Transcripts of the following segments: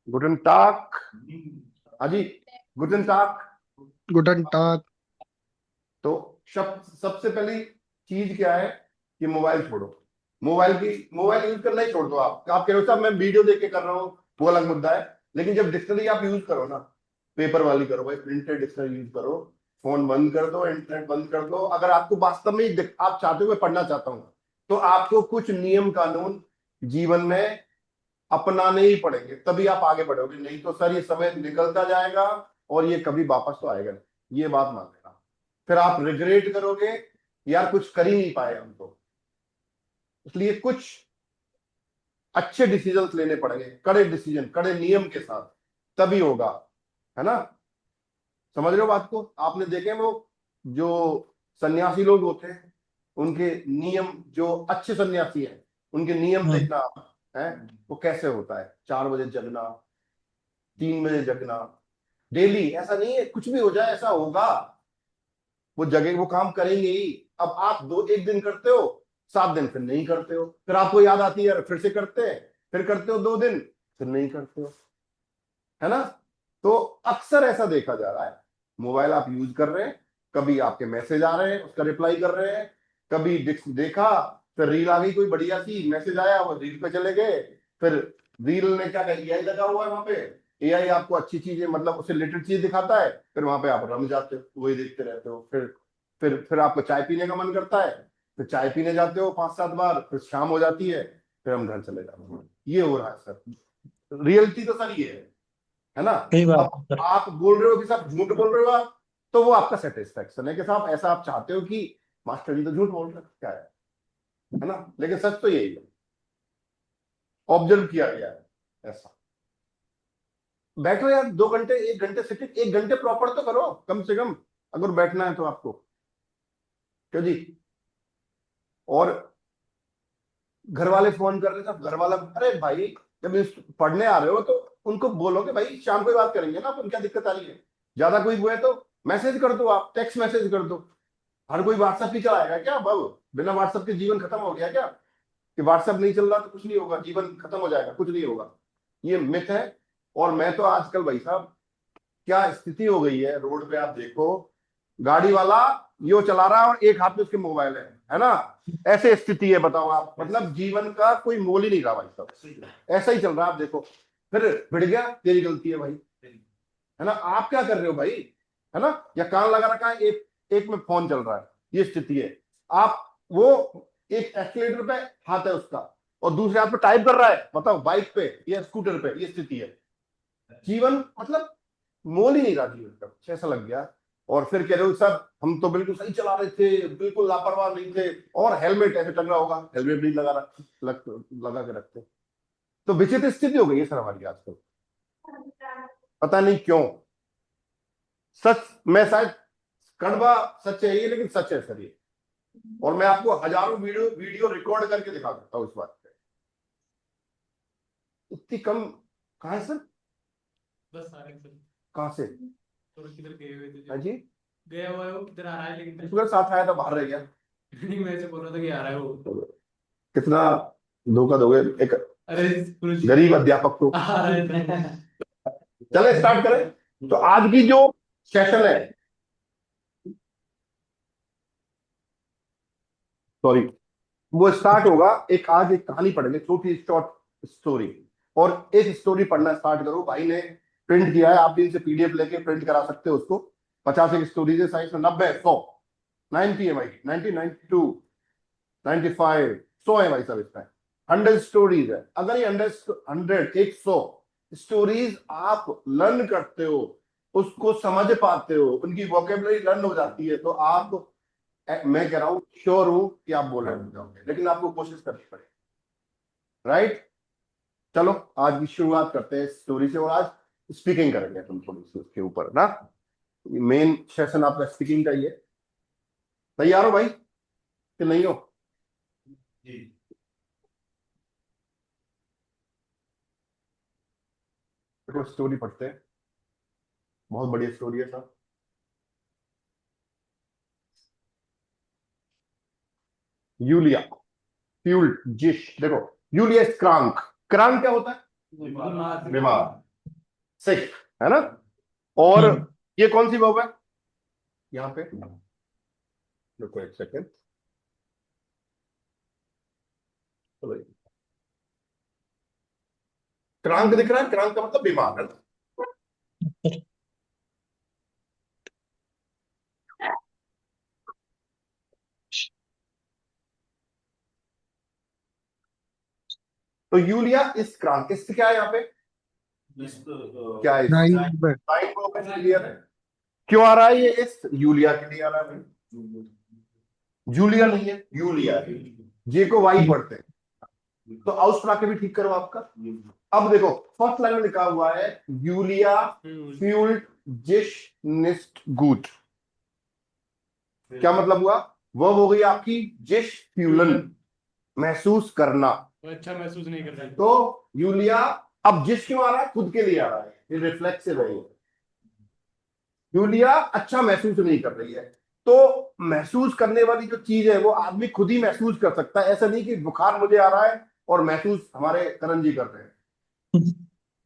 गुटन टाक। हाँ जी, गुटन टाक। गुडन टाक। तो सबसे पहली चीज क्या है कि मोबाइल छोड़ो। मोबाइल यूज करना ही छोड़ दो। आप कह रहे हो साहब मैं वीडियो देख के कर रहा हूँ, वो अलग मुद्दा है। लेकिन जब डिक्शनरी आप यूज करो ना, पेपर वाली करो भाई, प्रिंटेड डिक्शनरी यूज करो। फोन बंद कर दो, इंटरनेट बंद कर दो। अगर आपको वास्तव में आप चाहते हो मैं पढ़ना चाहता हूँ, तो आपको कुछ नियम कानून जीवन में अपनाने ही पड़ेंगे, तभी आप आगे बढ़ोगे। नहीं तो सर ये समय निकलता जाएगा और ये कभी वापस तो आएगा नहीं, ये बात मान लेना। फिर आप रिग्रेट करोगे, यार कुछ कर ही नहीं पाए हम तो। इसलिए कुछ अच्छे डिसीजन लेने पड़ेंगे, कड़े डिसीजन, कड़े नियम के साथ, तभी होगा। है ना? समझ रहे हो बात को? आपने देखे वो जो सन्यासी लोग होते हैं, उनके नियम, जो अच्छे सन्यासी हैं उनके नियम हाँ। देखना है। वो कैसे होता है, 4 बजे जगना, 3 बजे जगना, डेली। ऐसा नहीं है कुछ भी हो जाए, ऐसा होगा। वो जगह वो काम करेंगे ही। अब आप दो एक दिन करते हो, 7 दिन फिर नहीं करते हो, फिर आपको याद आती है फिर से करते हैं, फिर करते हो 2 दिन, फिर नहीं करते हो। है ना? तो अक्सर ऐसा देखा जा रहा है, मोबाइल आप यूज कर रहे हैं, कभी आपके मैसेज आ रहे हैं उसका रिप्लाई कर रहे हैं, कभी देखा, फिर रील आ गई कोई बढ़िया सी, मैसेज आया वो रील पे चले गए, फिर रील ने क्या कहा, एआई लगा हुआ है वहां पे, एआई आपको अच्छी चीजें मतलब उससे रिलेटेड चीज दिखाता है, फिर वहां पे आप रम जाते हो, वही देखते रहते हो। फिर आपको चाय पीने का मन करता है, फिर चाय पीने जाते हो 5-7 बार, फिर शाम हो जाती है, फिर हम घर चले जाते हैं। ये हो रहा है सर, रियलिटी तो सर ये है ना? सही बात अब है सर। आप बोल रहे हो कि साहब झूठ बोल रहे हो आप, तो वो आपका सेटिस्फेक्शन है कि साहब ऐसा आप चाहते हो कि मास्टर जी तो झूठ बोल रहे हैं, क्या है ना? लेकिन सच तो यही है, ऑब्जर्व किया गया है ऐसा। बैठो यार 2 घंटे, 1 घंटे सिटिंग, 1 घंटे प्रॉपर तो करो कम से कम, अगर बैठना है तो आपको। क्यों जी? और घर वाले फोन कर रहे थे, घर वाला, अरे भाई जब पढ़ने आ रहे हो तो उनको बोलो कि भाई शाम को ही बात करेंगे ना अपन, क्या दिक्कत आ रही है? ज्यादा कोई हुआ है तो मैसेज कर दो, आप टेक्स्ट मैसेज कर दो। हर कोई व्हाट्सएप ही चलाएगा क्या बाबू? बिना व्हाट्सएप के जीवन खत्म हो गया क्या? कि व्हाट्सएप नहीं चल रहा तो कुछ नहीं होगा, जीवन खत्म हो जाएगा? कुछ नहीं होगा, ये मिथ है। और मैं तो आजकल भाई साहब, क्या स्थिति हो गई है रोड पे, आप देखो, गाड़ी वाला यो चला रहा है और एक हाथ में उसके मोबाइल है ना? ऐसे स्थिति है, बताओ आप, मतलब जीवन का कोई मोल ही नहीं रहा भाई साहब, ऐसा ही चल रहा है। आप देखो, फिर भिड़ गया, तेरी गलती है भाई, है ना? आप क्या कर रहे हो भाई? है ना? या कान लगा रखा है, एक एक में फोन चल रहा है, ये स्थिति है। आप वो एक एक्सीलेटर पे हाथ है उसका और दूसरे हाथ पे टाइप कर रहा है, बताओ, बाइक पे या स्कूटर पे, ये स्थिति है। जीवन मतलब मोल ही नहीं रहा जीवन का, कुछ ऐसा लग गया। और फिर कह रहे हो सर हम तो बिल्कुल सही चला रहे थे, बिल्कुल लापरवाह नहीं थे, और हेलमेट ऐसे टंगा होगा, हेलमेट नहीं लगा के रखते। तो विचित्र स्थिति हो गई है सर हमारी आजकल, पता नहीं क्यों। सच मैं शायद कड़वा सच है ये, लेकिन सच है सर ये। और मैं आपको हजारों वीडियो वीडियो रिकॉर्ड करके दिखा सकता हूँ इस बात पे। इतनी कम कहाँ है सर? बस आ रहे हैं सर। कहाँ से? तो किधर गए हुए थे हाँ जो जी, गया हुआ है वो किधर आ रहा है लेकिन इसके साथ आया था, बाहर रह गया। नहीं मैं से बोल रहा था कि आ रहा है वो। कितना धोखा दोगे एक अरे गुरुजी गरीब अध्यापक को? आ रहा है। चले स्टार्ट करें। तो आज की जो सेशन है, सॉरी, वो स्टार्ट होगा, एक आज एक कहानी पढ़ेंगे, छोटी शॉर्ट स्टोरी। और एक स्टोरी पढ़ना स्टार्ट करो, भाई ने प्रिंट किया है, आप भी इनसे पीडीएफ लेके प्रिंट करा सकते हो उसको। 50 एक स्टोरीज है, साइंस में 90, 100, 90 है भाई, 90, 92, 95, 100 है भाई साहब इसमें। 100 स्टोरीज है। अगर ये 100, 100 स्टोरीज आप लर्न करते हो, उसको समझ पाते हो, उनकी वोकेबलरी लर्न हो जाती है, तो आप, मैं कह रहा हूं, श्योर हूं कि आप बोलर हो जाओगे, लेकिन आपको कोशिश करनी पड़ेगी। राइट? चलो आज की शुरुआत करते हैं स्टोरी से, और आज स्पीकिंग करेंगे हम थोड़ी सी उसके ऊपर ना। मेन सेशन आपका स्पीकिंग का ही है। तैयार हो भाई कि नहीं हो? जी देखो स्टोरी पढ़ते हैं, बहुत बढ़िया स्टोरी है सर। यूलिया फ्यूल्ड जिश, देखो, यूलियस क्रांक, क्रांक क्या होता है? बीमार, सिक, है ना? और ये कौन सी वर्ब है यहाँ पे? रुको एक सेकेंड, क्रांक दिख रहा है? क्रांक का मतलब बीमार, है ना? तो यूलिया इस क्रांक, इससे क्या है यहाँ पे? क्या है? नाइन साइन वर्ब है, क्लियर है? क्यों आ रहा है ये इस? यूलिया के लिए आ रहा है। जूलिया नहीं है, यूलिया है। जे को वाई पढ़ते हैं, तो आउस के भी ठीक करो आपका। अब देखो फर्स्ट लाइन में लिखा हुआ है यूलिया फ्यूल्ड जिश निस्ट गुट। क्या मतलब हुआ? वह हो गई आपकी जिश फ्यूलन, महसूस करना। अच्छा महसूस नहीं कर रहा है। तो यूलिया, अब जिस क्यों आ रहा है? खुद के लिए आ रहा है, ये रिफ्लेक्सिव है। यूलिया अच्छा महसूस नहीं कर रही है। तो महसूस करने वाली जो चीज है वो आदमी खुद ही महसूस कर सकता है। ऐसा नहीं कि बुखार मुझे आ रहा है और महसूस हमारे करण जी कर रहे हैं,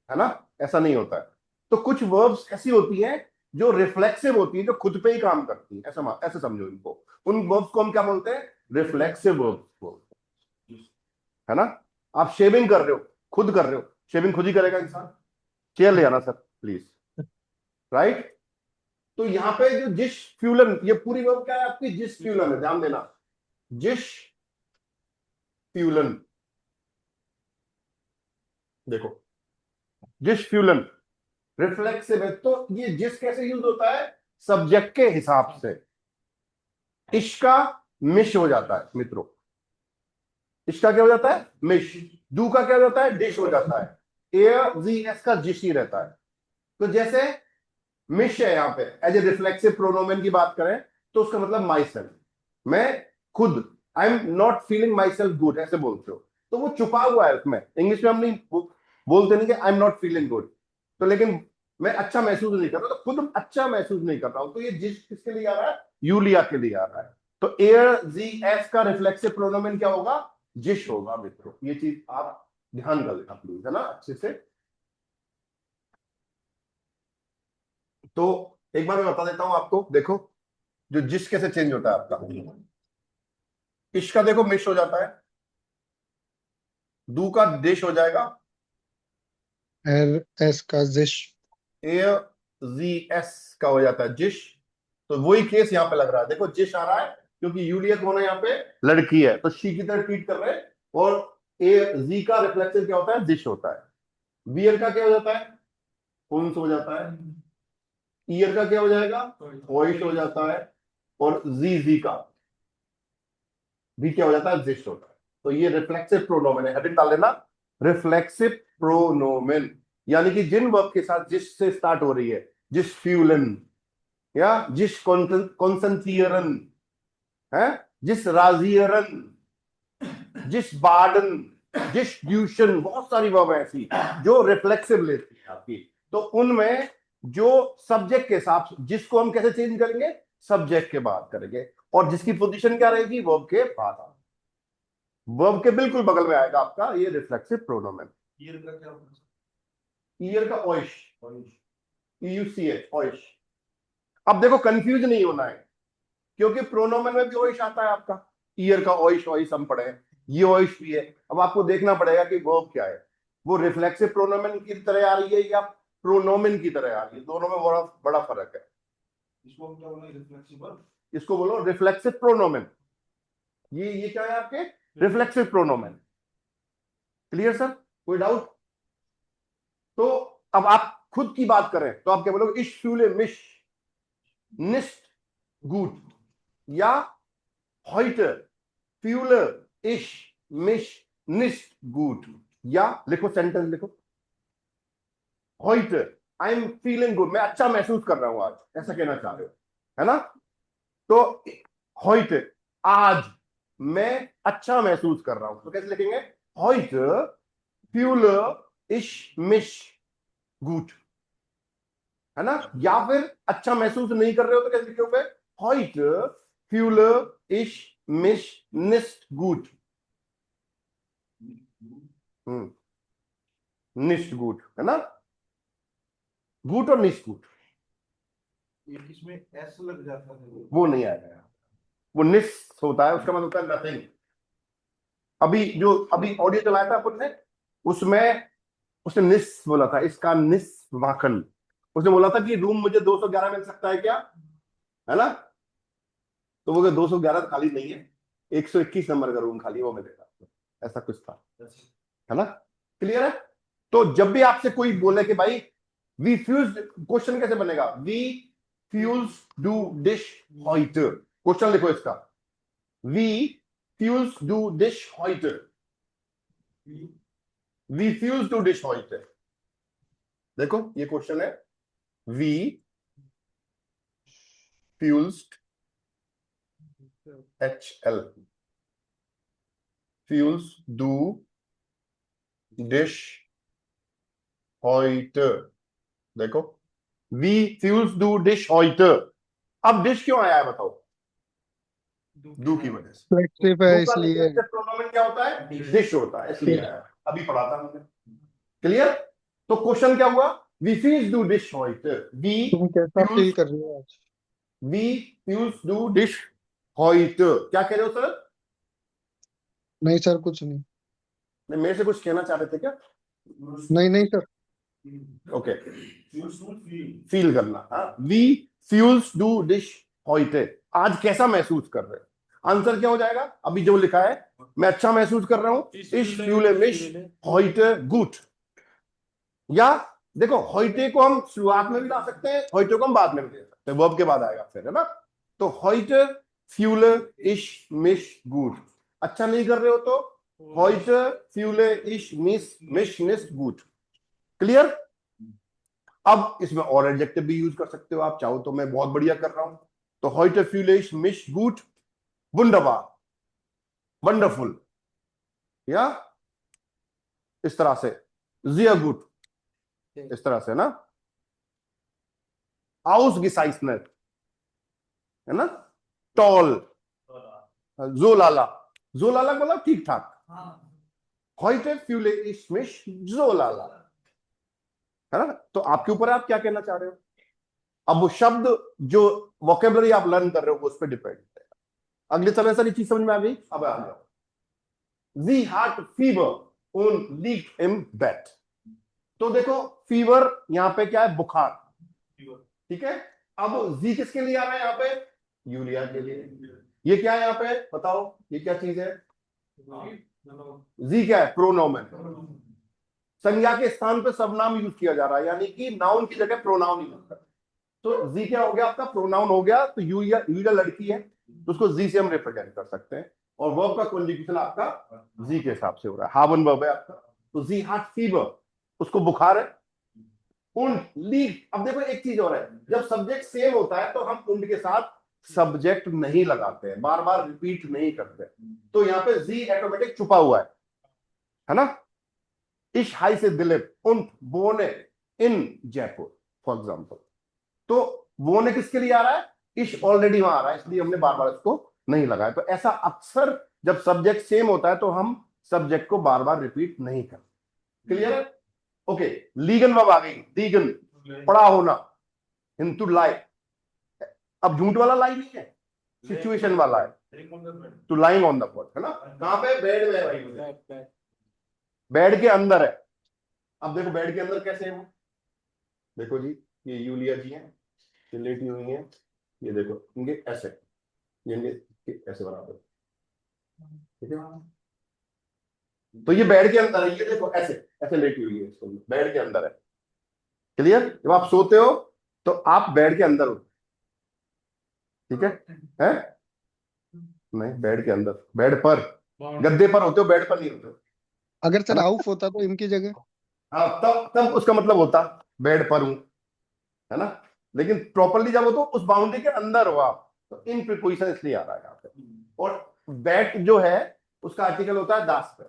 है ना? ऐसा नहीं होता है। तो कुछ वर्ब्स ऐसी होती हैं जो रिफ्लेक्सिव होती हैं, जो खुद पे ही काम करती हैं। ऐसा समझो इनको। उन वर्ब्स को हम क्या बोलते हैं? रिफ्लेक्सिव वर्ब्स बोलते हैं, है ना? आप शेविंग कर रहे हो, खुद कर रहे हो, शेविंग खुद ही करेगा इंसान। चेयर ले आना सर प्लीज, राइट? तो यहां पे जो जिश फ्यूलन, ये पूरी वर्ब क्या है आपकी? जिश फ्यूलन है, ध्यान देना। जिश फ्यूलन, देखो जिश फ्यूलन रिफ्लेक्सिव है। तो ये जिस कैसे यूज होता है? सब्जेक्ट के हिसाब से। इसका मिश हो जाता है मित्रों, इसका क्या हो जाता है? मिश। डू का क्या हो जाता है? डिश हो जाता है। एयर जी एस का जिश ही रहता है। तो जैसे मिश है यहाँ पे, एज ए रिफ्लेक्सिव प्रोनोमेन की बात करें तो उसका मतलब माई सेल्फ, मैं खुद। आई am not feeling my self good, ऐसे बोलते हो। तो वो छुपा हुआ है उसमें। इंग्लिश में हम नहीं बोलते नहीं कि आई एम नॉट फीलिंग गुड, तो लेकिन मैं अच्छा महसूस नहीं कर रहा, तो खुद अच्छा महसूस नहीं कर रहा हूं। तो ये जिस किसके लिए आ रहा है? यूलिया के लिए आ रहा है। तो एयर जी एस का रिफ्लेक्सिव प्रोनोमेन क्या होगा? जिश होगा मित्रों। ये चीज आप ध्यान कर लेना प्लीज, है ना, अच्छे से। तो एक बार मैं बता देता हूं आपको, देखो जो जिस कैसे चेंज होता है आपका। इश का देखो मिश हो जाता है, दू का देश हो जाएगा, एर एस का जिश। ए जी एस का हो जाता है जिश। तो वही केस यहाँ पे लग रहा है, देखो जिश आ रहा है क्योंकि यूलिया कौन है यहाँ पे? लड़की है, तो शी की तरह ट्रीट कर रहे हैं। और ए जी का रिफ्लेक्शन क्या होता है? दिश होता है। वियर का क्या हो जाता है? उन्स हो जाता है। ईयर का क्या हो जाएगा? वॉइस हो जाता है। और जी का भी क्या हो जाता है? दिश होता है। तो ये रिफ्लेक्सिव प्रोनोमेन है, हेडिंग डाल लेना, रिफ्लेक्सिव प्रोनोमेन। यानी कि जिन वर्ब के साथ जिस से स्टार्ट हो रही है, जिस फ्यूलन या जिस कॉन्सेंटियरन है, जिस राजियरन, जिस बार्डन, जिस ड्यूशन, बहुत सारी वर्ब है ऐसी जो रिफ्लेक्सिव लेती है आपकी। तो उनमें जो सब्जेक्ट के हिसाब से, जिसको हम कैसे चेंज करेंगे? सब्जेक्ट के बाद करेंगे। और जिसकी पोजीशन क्या रहेगी? वर्ब के बाद, वर्ब के बिल्कुल बगल में आएगा आपका ये रिफ्लेक्सिव प्रोनोमेन। ईयर का क्या होता ईयर का ओइश, ईयूसीएच, ओइश। अब देखो कंफ्यूज नहीं होना है, क्योंकि प्रोनोमेन में भी ओइश आता है आपका। ईयर का ओइश, ओइश हम पढ़े हैं, ये ओइश भी है। अब आपको देखना पड़ेगा कि वर्ब क्या है, वो रिफ्लेक्सिव प्रोनोमेन की तरह आ रही है या प्रोनोमेन की तरह आ रही है। दोनों में बड़ा बड़ा फर्क है। इसको हम क्या बोलेंगे? रिफ्लेक्सिबल। इसको बोलो रिफ्लेक्सिव प्रोनोमेन। ये क्या है आपके? Reflexive pronoun. Clear sir? कोई डाउट? तो अब आप खुद की बात करें तो आप क्या बोलोगे? इश फ्यूले मिश निस्ट गुट, या heute fühle ich mich nicht gut, या लिखो सेंटेंस लिखो, heute I am feeling good, मैं अच्छा महसूस कर रहा हूं आज, ऐसा कहना चाह रहे हो, है ना? तो heute, आज मैं अच्छा महसूस कर रहा हूं, तो कैसे लिखेंगे? heute fühle ich mich gut, है ना? या फिर अच्छा महसूस नहीं कर रहे हो तो कैसे लिखोगे? heute fühle ich mich nicht gut। निश्ट गुट, है ना, गुट और निश्ट गुट, इसमें एस लग जाता है। वो नहीं आएगा, वो निस होता है, उसका मतलब होता है नथिंग। अभी ऑडियो चलाया था अपन ने, उसमें उसने निस बोला था, इसका निस माखन, उसने बोला था कि रूम मुझे 211 मिल सकता है क्या, है ना, तो वो 211 तो खाली नहीं है, 121 नंबर का रूम खाली है, वो मिलेगा, ऐसा कुछ था, है ना, क्लियर है। तो जब भी आपसे कोई बोले कि भाई वी फ्यूज, क्वेश्चन कैसे बनेगा, वी फ्यूज डू डिश heute, क्वेश्चन लिखो इसका, वी फ्यूज डू डिश heute, वी फ्यूज डू डिश heute, देखो ये क्वेश्चन है, वी फ्यूज्ड HL फ्यूज डू डिश heute, देखो वी फ्यूज डू डिश heute, अब डिश क्यों आया है बताओ, डू की वजह से, फ्लेक्सिव है इसलिए। प्रोनोमेन क्या होता है, डिश होता है, इसलिए आया है। अभी पढ़ा था हमने, क्लियर। तो क्वेश्चन क्या हुआ, वी फ्यूज डू डिश heute, वी तुम कैसा फील फ्यूज, कर रही हो आज? वी फ्यूज डू डिश heute, क्या कह रहे हो सर, नहीं सर, कुछ नहीं। नहीं मेरे से कुछ कहना चाह रहे थे क्या, नहीं नहीं सर। ओके, फील करना, हाँ, वी फ्यूज डू डिश heute, आज कैसा महसूस कर रहे हैं, आंसर क्या हो जाएगा, अभी जो लिखा है, मैं अच्छा महसूस कर रहा हूं, इश फ्यूले मिश heute gut, या देखो heute को हम शुरुआत में भी ला सकते हैं, heute को हम बाद में भी ले सकते हैं, वर्ब के बाद आएगा फिर, है ना, तो heute fühle ich mich gut, अच्छा नहीं कर रहे हो तो heute fühle ich mich nicht gut, clear. अब इसमें और एडजेक्टिव भी यूज कर सकते हो आप चाहो तो, मैं बहुत बढ़िया कर रहा हूं, तो heute fühle ich mich gut, wunderbar, wonderful, या इस तरह से sehr gut, इस तरह से ना, ausgezeichnet, है ना, टॉल, जोलाला, जोलाला मतलब ठीक ठाक, heute fühle ich mich जोलाला, है ना, तो आपके ऊपर आप क्या कहना चाह रहे हो, अब वो शब्द जो वोकेबलरी आप लर्न कर रहे हो उस पर डिपेंड है। अगले समय सारी चीज समझ में आ गई, अब आ जाओ, Sie hat Fieber und liegt im Bett, तो देखो फीवर यहां पे क्या है, बुखार, ठीक है, अब जी किसके लिए आ रहा है यहाँ पे, यूलिया के लिए, ये क्या है यहाँ पे बताओ, ये क्या चीज है, जी क्या है, प्रोनोमेन, संज्ञा के स्थान पे सर्वनाम यूज किया जा रहा है, यानी कि नाउन की जगह प्रोनाउन यूज कर, तो जी क्या हो गया आपका, प्रोनाउन हो गया, तो यूलिया, यूलिया लड़की है तो उसको जी से हम रिप्रेजेंट कर सकते हैं, और वर्ब का कॉन्जुगेशन आपका जी के हिसाब से हो रहा है, हावन वर्ब है आपका, तो जी हार्ट फीवर, उसको बुखार है, उंड लीग, अब देखो एक चीज और है, जब सब्जेक्ट सेम होता है तो हम उंड के साथ सब्जेक्ट नहीं लगाते हैं, बार बार रिपीट नहीं करते, तो यहाँ पे जी ऑटोमेटिक छुपा हुआ है ना, इश हाई से दिलीप उंड बोने इन जयपुर फॉर एग्जाम्पल, तो बोने किसके लिए आ रहा है, इश ऑलरेडी वहां आ रहा है, इसलिए हमने बार बार इसको नहीं लगाया, तो ऐसा अक्सर जब सब्जेक्ट सेम होता है तो हम सब्जेक्ट को बार बार रिपीट नहीं करते, क्लियर है, ओके। लीगन वर्ब आ गई, लीगन पड़ा होना, हिंदू लाई, अब झूठ वाला लाई नहीं है, सिचुएशन वाला है, टू लाइंग ऑन द बॉट, है ना, कहां पे, बेड में है भाई, बेड के अंदर है, अब देखो बेड के अंदर कैसे है वो, देखो जी ये यूलिया जी है, ये लेटी हुई है, ये देखो इनके ऐसे, ये इनके ऐसे बराबर, ठीक है, तो ये बेड के अंदर है, ये देखो ऐसे ऐसे लेटी हुई है, इसको बेड के अंदर है, क्लियर, जब आप सोते हो तो आप बेड के अंदर हो, ठीक है, नहीं बेड के अंदर, बेड पर, गद्दे पर होते हो, बेड पर नहीं होते हो, अगर सर आउफ होता तो इनकी जगह। हाँ तब तब उसका मतलब होता बेड पर हूं, है ना, लेकिन प्रॉपरली जब हो तो उस बाउंड्री के अंदर हो आप, तो इन प्रिपोजिशन इसलिए आ रहा है यहाँ पे, और बैट जो है उसका आर्टिकल होता है दास पे,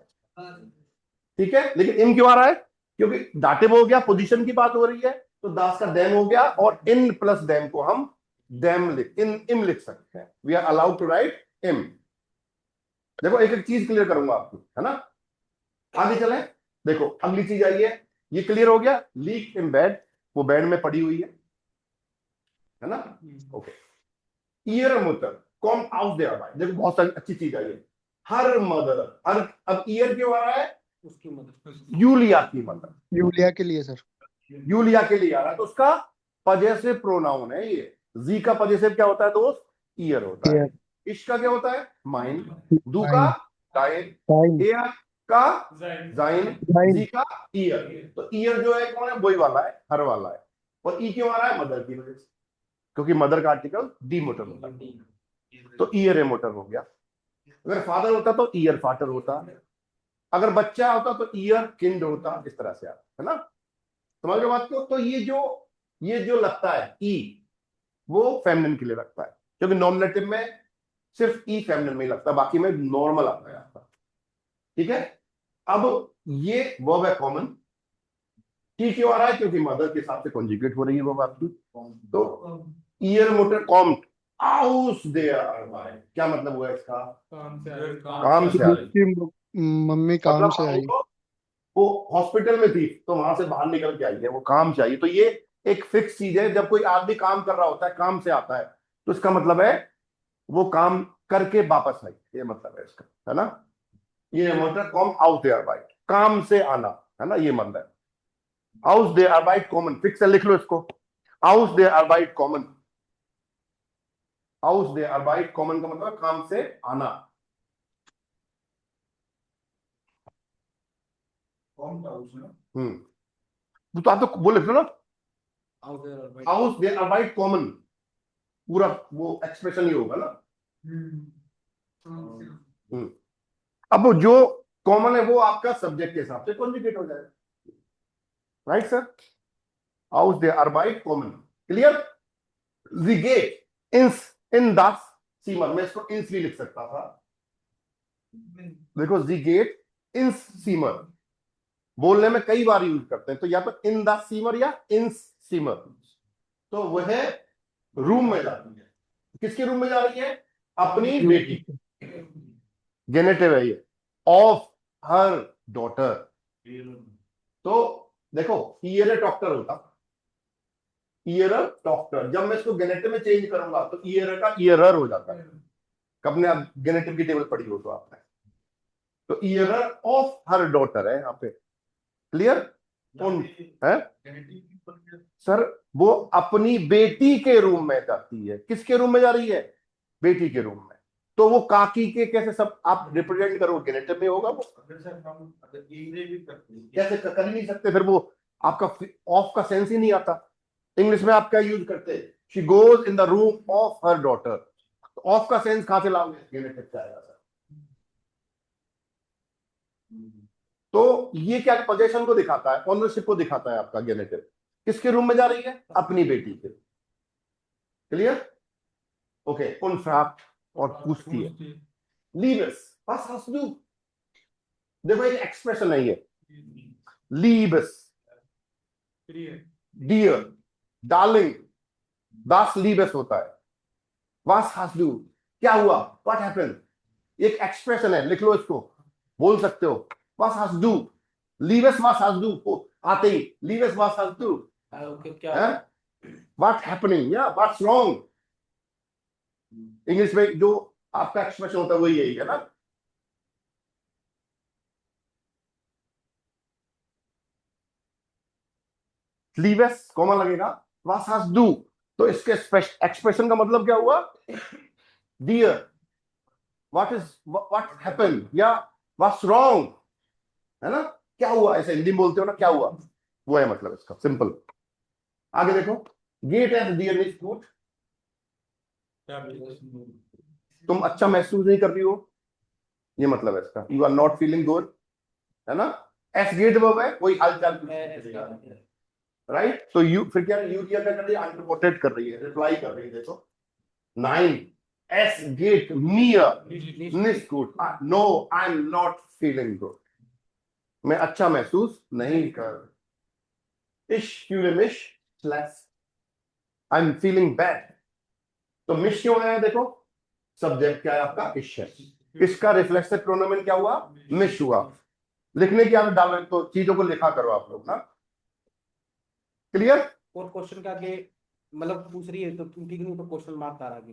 ठीक है, लेकिन इन क्यों आ रहा है, क्योंकि दाटिव हो गया, पोजीशन की बात हो रही है, तो दास का डैम हो गया, और इन प्लस डैम को हम डैम लिख, इम लिख सकते हैं, we are allowed to write इम, देखो एक एक चीज क्लियर करूंगा आपको, है ना, आगे चले, देखो अगली चीज आई है, ये क्लियर हो गया? लीक इन बेड, वो बेड में पड़ी हुई है ना? ओके। ईयर मोटर कॉम आउट देयर बाय, देखो बहुत सारी अच्छी चीज आई है। हर मदर, हर, अब ईयर क्यों आ रहा है? उसकी मदद यूलिया की मदर, यूलिया के लिए सर। यूलिया के लिए आ रहा है, तो उसका पजेसिव प्रोनाउन है ये। जी का पजेसिव क्या होता है दोस्त? ईयर होता है। ईयर। इश का क्या होता है? माइन। दू का टाइम। डाइन। टाइम। एयर का जाइन। टाइम। जी का ईयर। तो ईयर जो है कौन है? वही वाला है, हर वाला है। और ई क्यों आ रहा है? मदर की वजह से, क्योंकि मदर का आर्टिकल डी मोटर होता है, तो ईयर ए मोटर हो गया। अगर फादर होता तो ईयर फादर होता, अगर बच्चा होता तो ईयर किंड होता, इस तरह से आता है ना? समझ गए बात को? तो ये जो लगता है ई, वो फेमिनिन के लिए लगता है, क्योंकि नॉमिनेटिव में सिर्फ ई फेमिनिन में ही लगता है, बाकी में नॉर्मल आता है आपका। ठीक है? अब ये वर्ब है कॉमन। टी क्यों आ रहा है? क्योंकि मदर के हिसाब से कॉन्जुगेट हो रही है वर्ब आपकी। तो ईयर मोटर कॉम्ड आउस देयर बाय, क्या मतलब हुआ इसका? काम से आ रही। उसकी मम्मी काम मतलब से आई। वो हॉस्पिटल में थी तो वहां से बाहर निकल के आई है, वो काम से आई। तो ये एक फिक्स चीज है, जब कोई आदमी काम कर रहा होता है, काम से आता है, तो इसका मतलब है वो काम करके वापस आई, ये मतलब है इसका, है ना? ये मतलब कॉम आउट देयर बाय, काम से आना, है ना? ये मतलब है हाउस दे अरबाइट कॉमन, फिक्स है, लिख लो इसको। हाउस दे अरबाइट कॉमन, हाउस दे अरबाइट कॉमन का मतलब काम से आना। तो आप तो बोले थे ना, हाउस दे अरबाइट कॉमन, पूरा वो एक्सप्रेशन ही होगा ना। हम्म। अब जो कॉमन है वो आपका सब्जेक्ट के हिसाब से कॉन्जुगेट हो जाएगा, राइट सर? हाउस दे अरबाइट कॉमन, क्लियर? द गेट इंस इन दस सीमर, मैं इसको इंस भी लिख सकता था, देखो दी गेट इन सीमर बोलने में कई बार यूज करते हैं, तो या तो इन द सीमर या इन सीमर, तो वह रूम में जाती है। किसके रूम में जा रही है? अपनी बेटी, जेनेटिव है ये, ऑफ हर डॉटर। तो देखो ईयर डॉक्टर होता, ईयर डॉक्टर, जब मैं इसको जेनेटिव में चेंज करूंगा तो ईयर का ईयरर हो जाता है। कब ने आप जेनेटिव की टेबल पढ़ी हो तो आपने, तो ईयरर ऑफ हर डॉटर है यहाँ पे, क्लियर? कौन है सर? वो अपनी बेटी के रूम में जाती है। किसके रूम में जा रही है? बेटी के रूम में। तो वो काकी के कैसे सब आप रिप्रेजेंट करोगे? जेनेटिव में होगा वो, कैसे कर ही नहीं सकते, फिर वो आपका ऑफ का सेंस ही नहीं आता। इंग्लिश में आप क्या यूज करते हैं? She goes in the room of her daughter, of का सेंस कहां से लाओगे? जेनेटिव से आएगा सर। तो ये क्या पोजीशन को दिखाता है? ऑनरशिप को दिखाता है आपका जेनेटिव। किसके रूम में जा रही है? अपनी बेटी के। क्लियर? ओके। उनफ्राक्ट और पूछती है लीबस, बस हंस दू, देखो एक एक्सप्रेशन है ये, लीबस, डियर, डार्लिंग, दास लीबस होता है। वास हंस दू, क्या हुआ? व्हाट हैपेंड, एक एक्सप्रेशन है, लिख लो इसको, बोल सकते हो। वास हंस दू, लीबस वास हंस दू, आते ही लीबस वास हंस दू, व्हाट हैपनिंग या व्हाट्स रॉन्ग। इंग्लिश में जो आपका एक्सप्रेशन होता है वही यही है ना। लीवेस कॉमन लगेगा, वास हंस डू, तो इसके एक्सप्रेशन का मतलब क्या हुआ? डियर, व्हाट हैपेंड या व्हाट्स रॉन्ग, है ना? क्या हुआ, ऐसे हिंदी में बोलते हो ना, क्या हुआ, वो है मतलब इसका, सिंपल। आगे देखो, गेट एज डियर मीन्स गुड, तुम अच्छा महसूस नहीं कर रही हो, ये मतलब है इसका, you are not feeling good, है ना? एस गेट वर्ब है, कोई हालचाल राइट। तो यू फिर क्या, यू क्या कर रही है? अनरिपोर्टेड कर रही है, रिप्लाई कर रही है। देखो 9 एस गेट मियर निस गुड, no I am not feeling good, मैं अच्छा महसूस नहीं कर। इश क्यों मिश स्लैश, आई एम फीलिंग बैड, तो मिश क्यों है? देखो सब्जेक्ट क्या है आपका? इश है, इसका रिफ्लेक्सिव प्रोनोमेन क्या हुआ? मिश हुआ। लिखने की आदत डाल रहे तो चीजों को लिखा करो आप लोग ना, क्लियर? और क्वेश्चन के आगे मतलब पूछ रही है तो ठीक नहीं तो क्वेश्चन मार्क आ आगे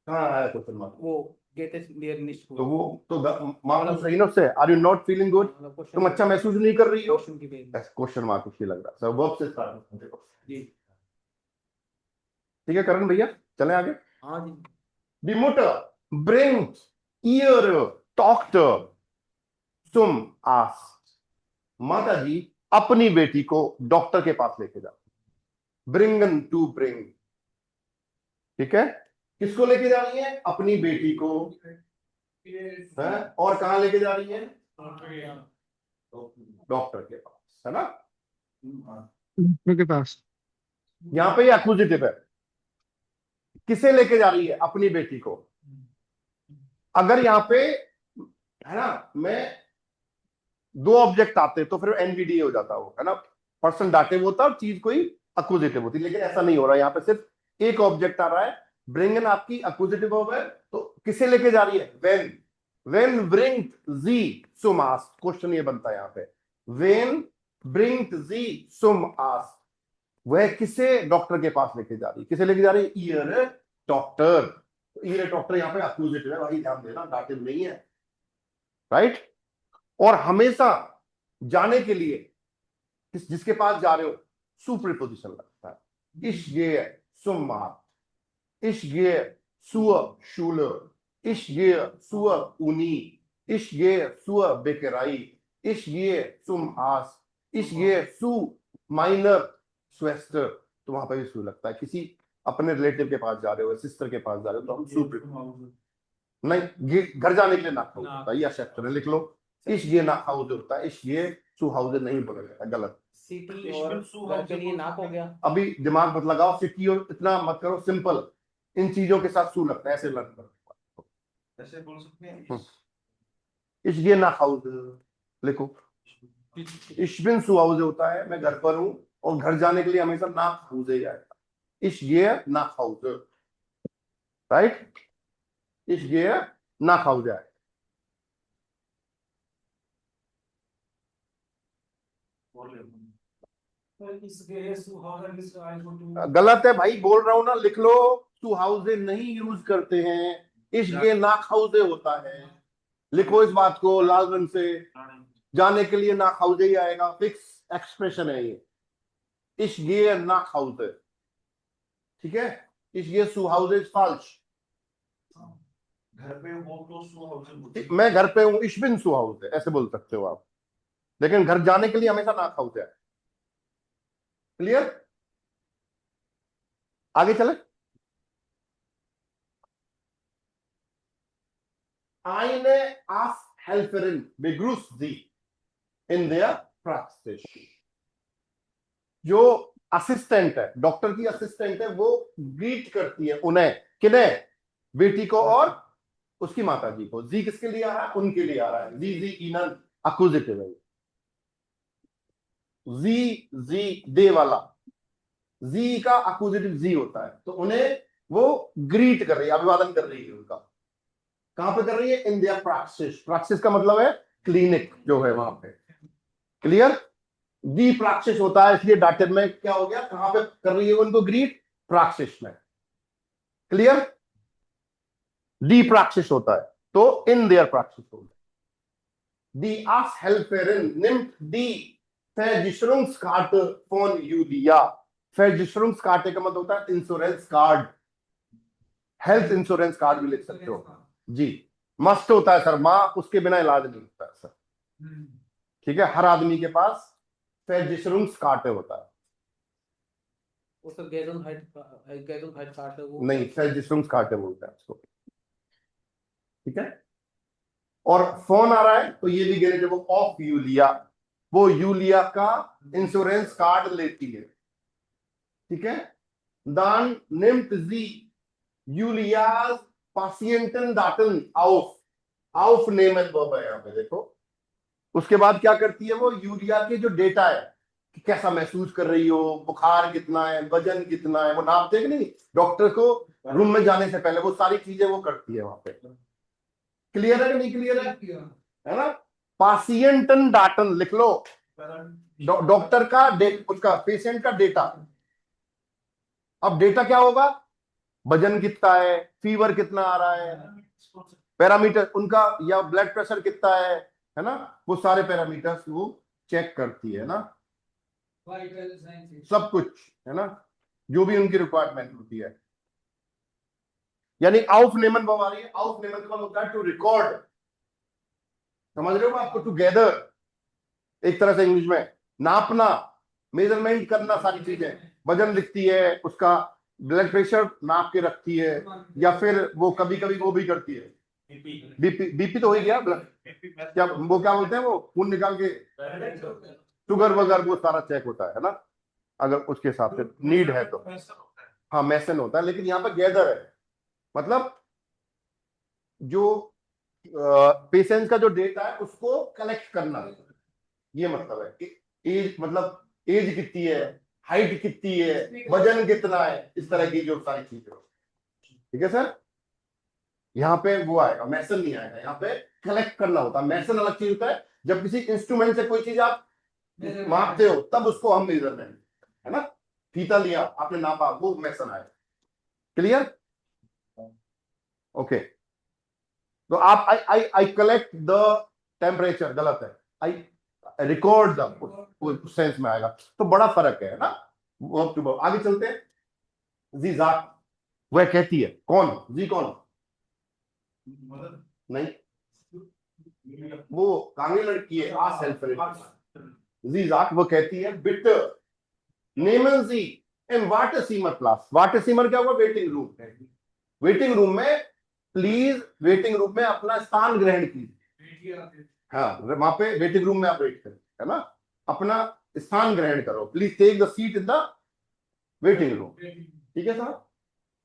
हाँ है क्वेश्चन मार्क। वो गेट देयर निश्चित तो वो तो मार्क पूछ रही है ना उससे, are you not feeling good, तुम अच्छा महसूस नहीं कर रही हो, क्वेश्चन की बेस क्वेश्चन मार्क उसकी लग रहा है। सर वर्ब से स्टार्ट देखो, जी ठीक है करण भैया, चलें आगे। हाँ जी Die Mutter bringt ihre Tochter zum Arzt. माता जी अपनी बेटी को डॉक्टर के पास लेके जाती। ब्रिंगन टू ब्रिंग, ठीक है, किसको लेके जा रही है? अपनी बेटी को, है? और कहां लेके जा रही है? डॉक्टर के पास, है ना? डॉक्टर के पास। यहां पे एक्विजिटिव है, किसे लेके जा रही है? अपनी बेटी को। अगर यहाँ पे है ना मैं दो ऑब्जेक्ट आते तो फिर एनवीडीए हो जाता, वो है ना, पर्सन डाटिव होता और चीज कोई अक्विजिटिव होती, लेकिन ऐसा नहीं हो रहा, यहाँ पे सिर्फ एक ऑब्जेक्ट आ रहा है। ब्रिंगन आपकी अक्विजिटिव वर्ब है, तो किसे लेके जा रही है? व्हेन ब्रिंग जी सुम आस्क, क्वेश्चन ये बनता है यहाँ पे, व्हेन ब्रिंग जी सुम आस्क, वह किसे डॉक्टर के पास लेके जा रही है? किसे लेके जा रही है? Year doctor. ईयर डॉक्टर यहाँ पे अक्विजिटिव है भाई, ध्यान देना, डाटिव नहीं है, राइट? और हमेशा जाने के लिए जिसके पास जा रहे हो सु प्रीपोजिशन लगता है। इश ये सुमार, इश ये सुअ शूलर, इश ये सुअ उनी, इश ये सुअ बेकराई, इश ये सुम आस, इश ये सु माइनर स्वेस्टर, तो वहां पर भी सु लगता है। किसी अपने रिलेटिव के पास जा रहे हो, सिस्टर के पास जा रहे हो, तो हम सु नहीं, घर जाने के लिए ना होता है, या सेक्टर लिख लो। इश ये ना हाउस होता है, इश ये सु हाउस नहीं बोला जाता, गलत। सिटी और घर के लिए नाक हो गया। अभी दिमाग मत लगाओ, सिटी और इतना मत करो, सिंपल इन चीजों के साथ सु लगता है, ऐसे लर्न करो, ऐसे बोल सकते हैं। इश ये ना हाउस लिखो। इशबिन सु हाउस होता है मैं घर पर हूं, और घर जाने के लिए हमेशा ना हाउस ही आएगा। इश ये ना हाउस, राइट? इश ये ना हाउस आएगा। गलत है भाई, बोल रहा हूं ना, लिख लो। टू हाउसे नहीं यूज करते हैं, इश्के नाक हाउसे होता है, लिखो इस बात को लाल रंग से। जाने के लिए नाक हाउसे ही आएगा, फिक्स एक्सप्रेशन है ये, इश्के नाक हाउसे, ठीक है? इश्के सु हाउसे इज फॉल्स। घर पे हो तो सु हाउस, मैं घर पे हूं, इशबिन सु हाउसे ऐसे बोल सकते हो आप, लेकिन घर जाने के लिए हमेशा नाक हाउसे है। क्लियर? आगे चले। Eine Arzthelferin begrüßt sie in der Praxis. जो असिस्टेंट है, डॉक्टर की असिस्टेंट है, वो ग्रीट करती है उन्हें, किन्हें? बेटी को और उसकी माता जी को। जी किसके लिए आ रहा है? उनके लिए आ रहा है। जी इनन अक्यूजिटिव है। जी दे वाला, जी का अक्यूजिटिव जी होता है, तो उन्हें वो ग्रीट कर रही है, अभिवादन कर रही है उनका। कहां पे कर रही है? इन दियर प्रैक्टिस। प्रैक्टिस का मतलब है क्लिनिक जो है वहां पे। क्लियर? दी प्रैक्टिस होता है, इसलिए डाटेड में क्या हो गया, कहां पे कर रही है उनको ग्रीट? प्रैक्टिस में। क्लियर? दी प्रैक्टिस होता है तो इन देयर प्रैक्टिस होता है। दी आस हेल्पेरिन निम्ट दी Versicherungskarte von Julia। Versicherungskarte का मतलब होता है insurance card, health insurance card भी लिख सकते हो जी। मस्ट होता है सर, माँ उसके बिना इलाज नहीं होता है सर, ठीक है? हर आदमी के पास Versicherungskarte होता है। उसका Gesundheit कार्ड है वो नहीं, Versicherungskarte बोलते हैं उसको, ठीक है? और फोन आ रहा है तो ये भी गेनेटिव ऑफ यूलिया, वो यूलिया का इंश्योरेंस कार्ड लेती है, ठीक है? दान निम्ट जी Julius Patienten Daten auf Neyman verb है यहाँ पे, देखो। उसके बाद क्या करती है वो? यूलिया के जो डेटा है कि कैसा महसूस कर रही हो, बुखार कितना है, वजन कितना है, वो नापते हैं कि नहीं डॉक्टर को रूम में जाने से पहले, वो सारी चीजें वो करती है वहां पे। क्लियर है कि नहीं क्लियर है ना? पासियंटन डाटन लिख लो, डॉक्टर का उसका पेशेंट का डेटा। अब डेटा क्या होगा, वजन कितना है, फीवर कितना आ रहा है, पैरामीटर उनका, या ब्लड प्रेशर कितना है ना, वो सारे पैरामीटर्स वो चेक करती है ना, सब कुछ है ना, जो भी उनकी रिक्वायरमेंट होती है। यानी aufnehmen वर्ब आ रही है, aufnehmen का मतलब होता है टू रिकॉर्ड, समझ रहे हो आपको, टू गैदर, एक तरह से इंग्लिश में नापना, मेजरमेंट करना, सारी चीजें, वजन लिखती है, उसका ब्लड प्रेशर नाप के रखती है, या फिर वो कभी कभी वो भी करती है, बीपी तो हो ही गया, क्या वो क्या बोलते हैं, वो खून निकाल के शुगर वगैरह वो सारा चेक होता है ना, अगर उसके हिसाब से नीड है तो। हाँ मैसन होता है, लेकिन यहाँ पे गैदर है, मतलब जो पेशेंट का जो डेटा है उसको कलेक्ट करना, ये मतलब है। एज मतलब एज कितनी है, हाइट कितनी है, वजन कितना है, इस तरह की जो सारी चीजें, ठीक है सर। यहाँ पे वो आएगा, मैसन नहीं आएगा, यहाँ पे कलेक्ट करना होता है। मैसन अलग चीज होता है, जब किसी इंस्ट्रूमेंट से कोई चीज आप मापते हो तब उसको हम मेजरमेंट, है ना, फीता लिया आपने नापा, वो मैसन आएगा। Clear, okay. तो आप आई आई आई कलेक्ट द टेम्परेचर, गलत है, आई रिकॉर्ड द, सेंस में आएगा। तो बड़ा फर्क है ना, वर्ब टू वर्ब। आगे चलते हैं। जी जाक, वह कहती है, कौन, जी कौन, नहीं वो कांगड़ी लड़की है, आ सेल्फ, जी जाक वो कहती है, बिट नेमन जी एंड वाट सीमर क्लास, वाट सीमर क्या हुआ, वेटिंग रूम, वेटिंग रूम में प्लीज, वेटिंग रूम में अपना स्थान ग्रहण कीजिए। हाँ वहां पे वेटिंग रूम में आप वेट करें, है ना, अपना स्थान ग्रहण करो, please take the seat in the waiting room, ठीक है साहब।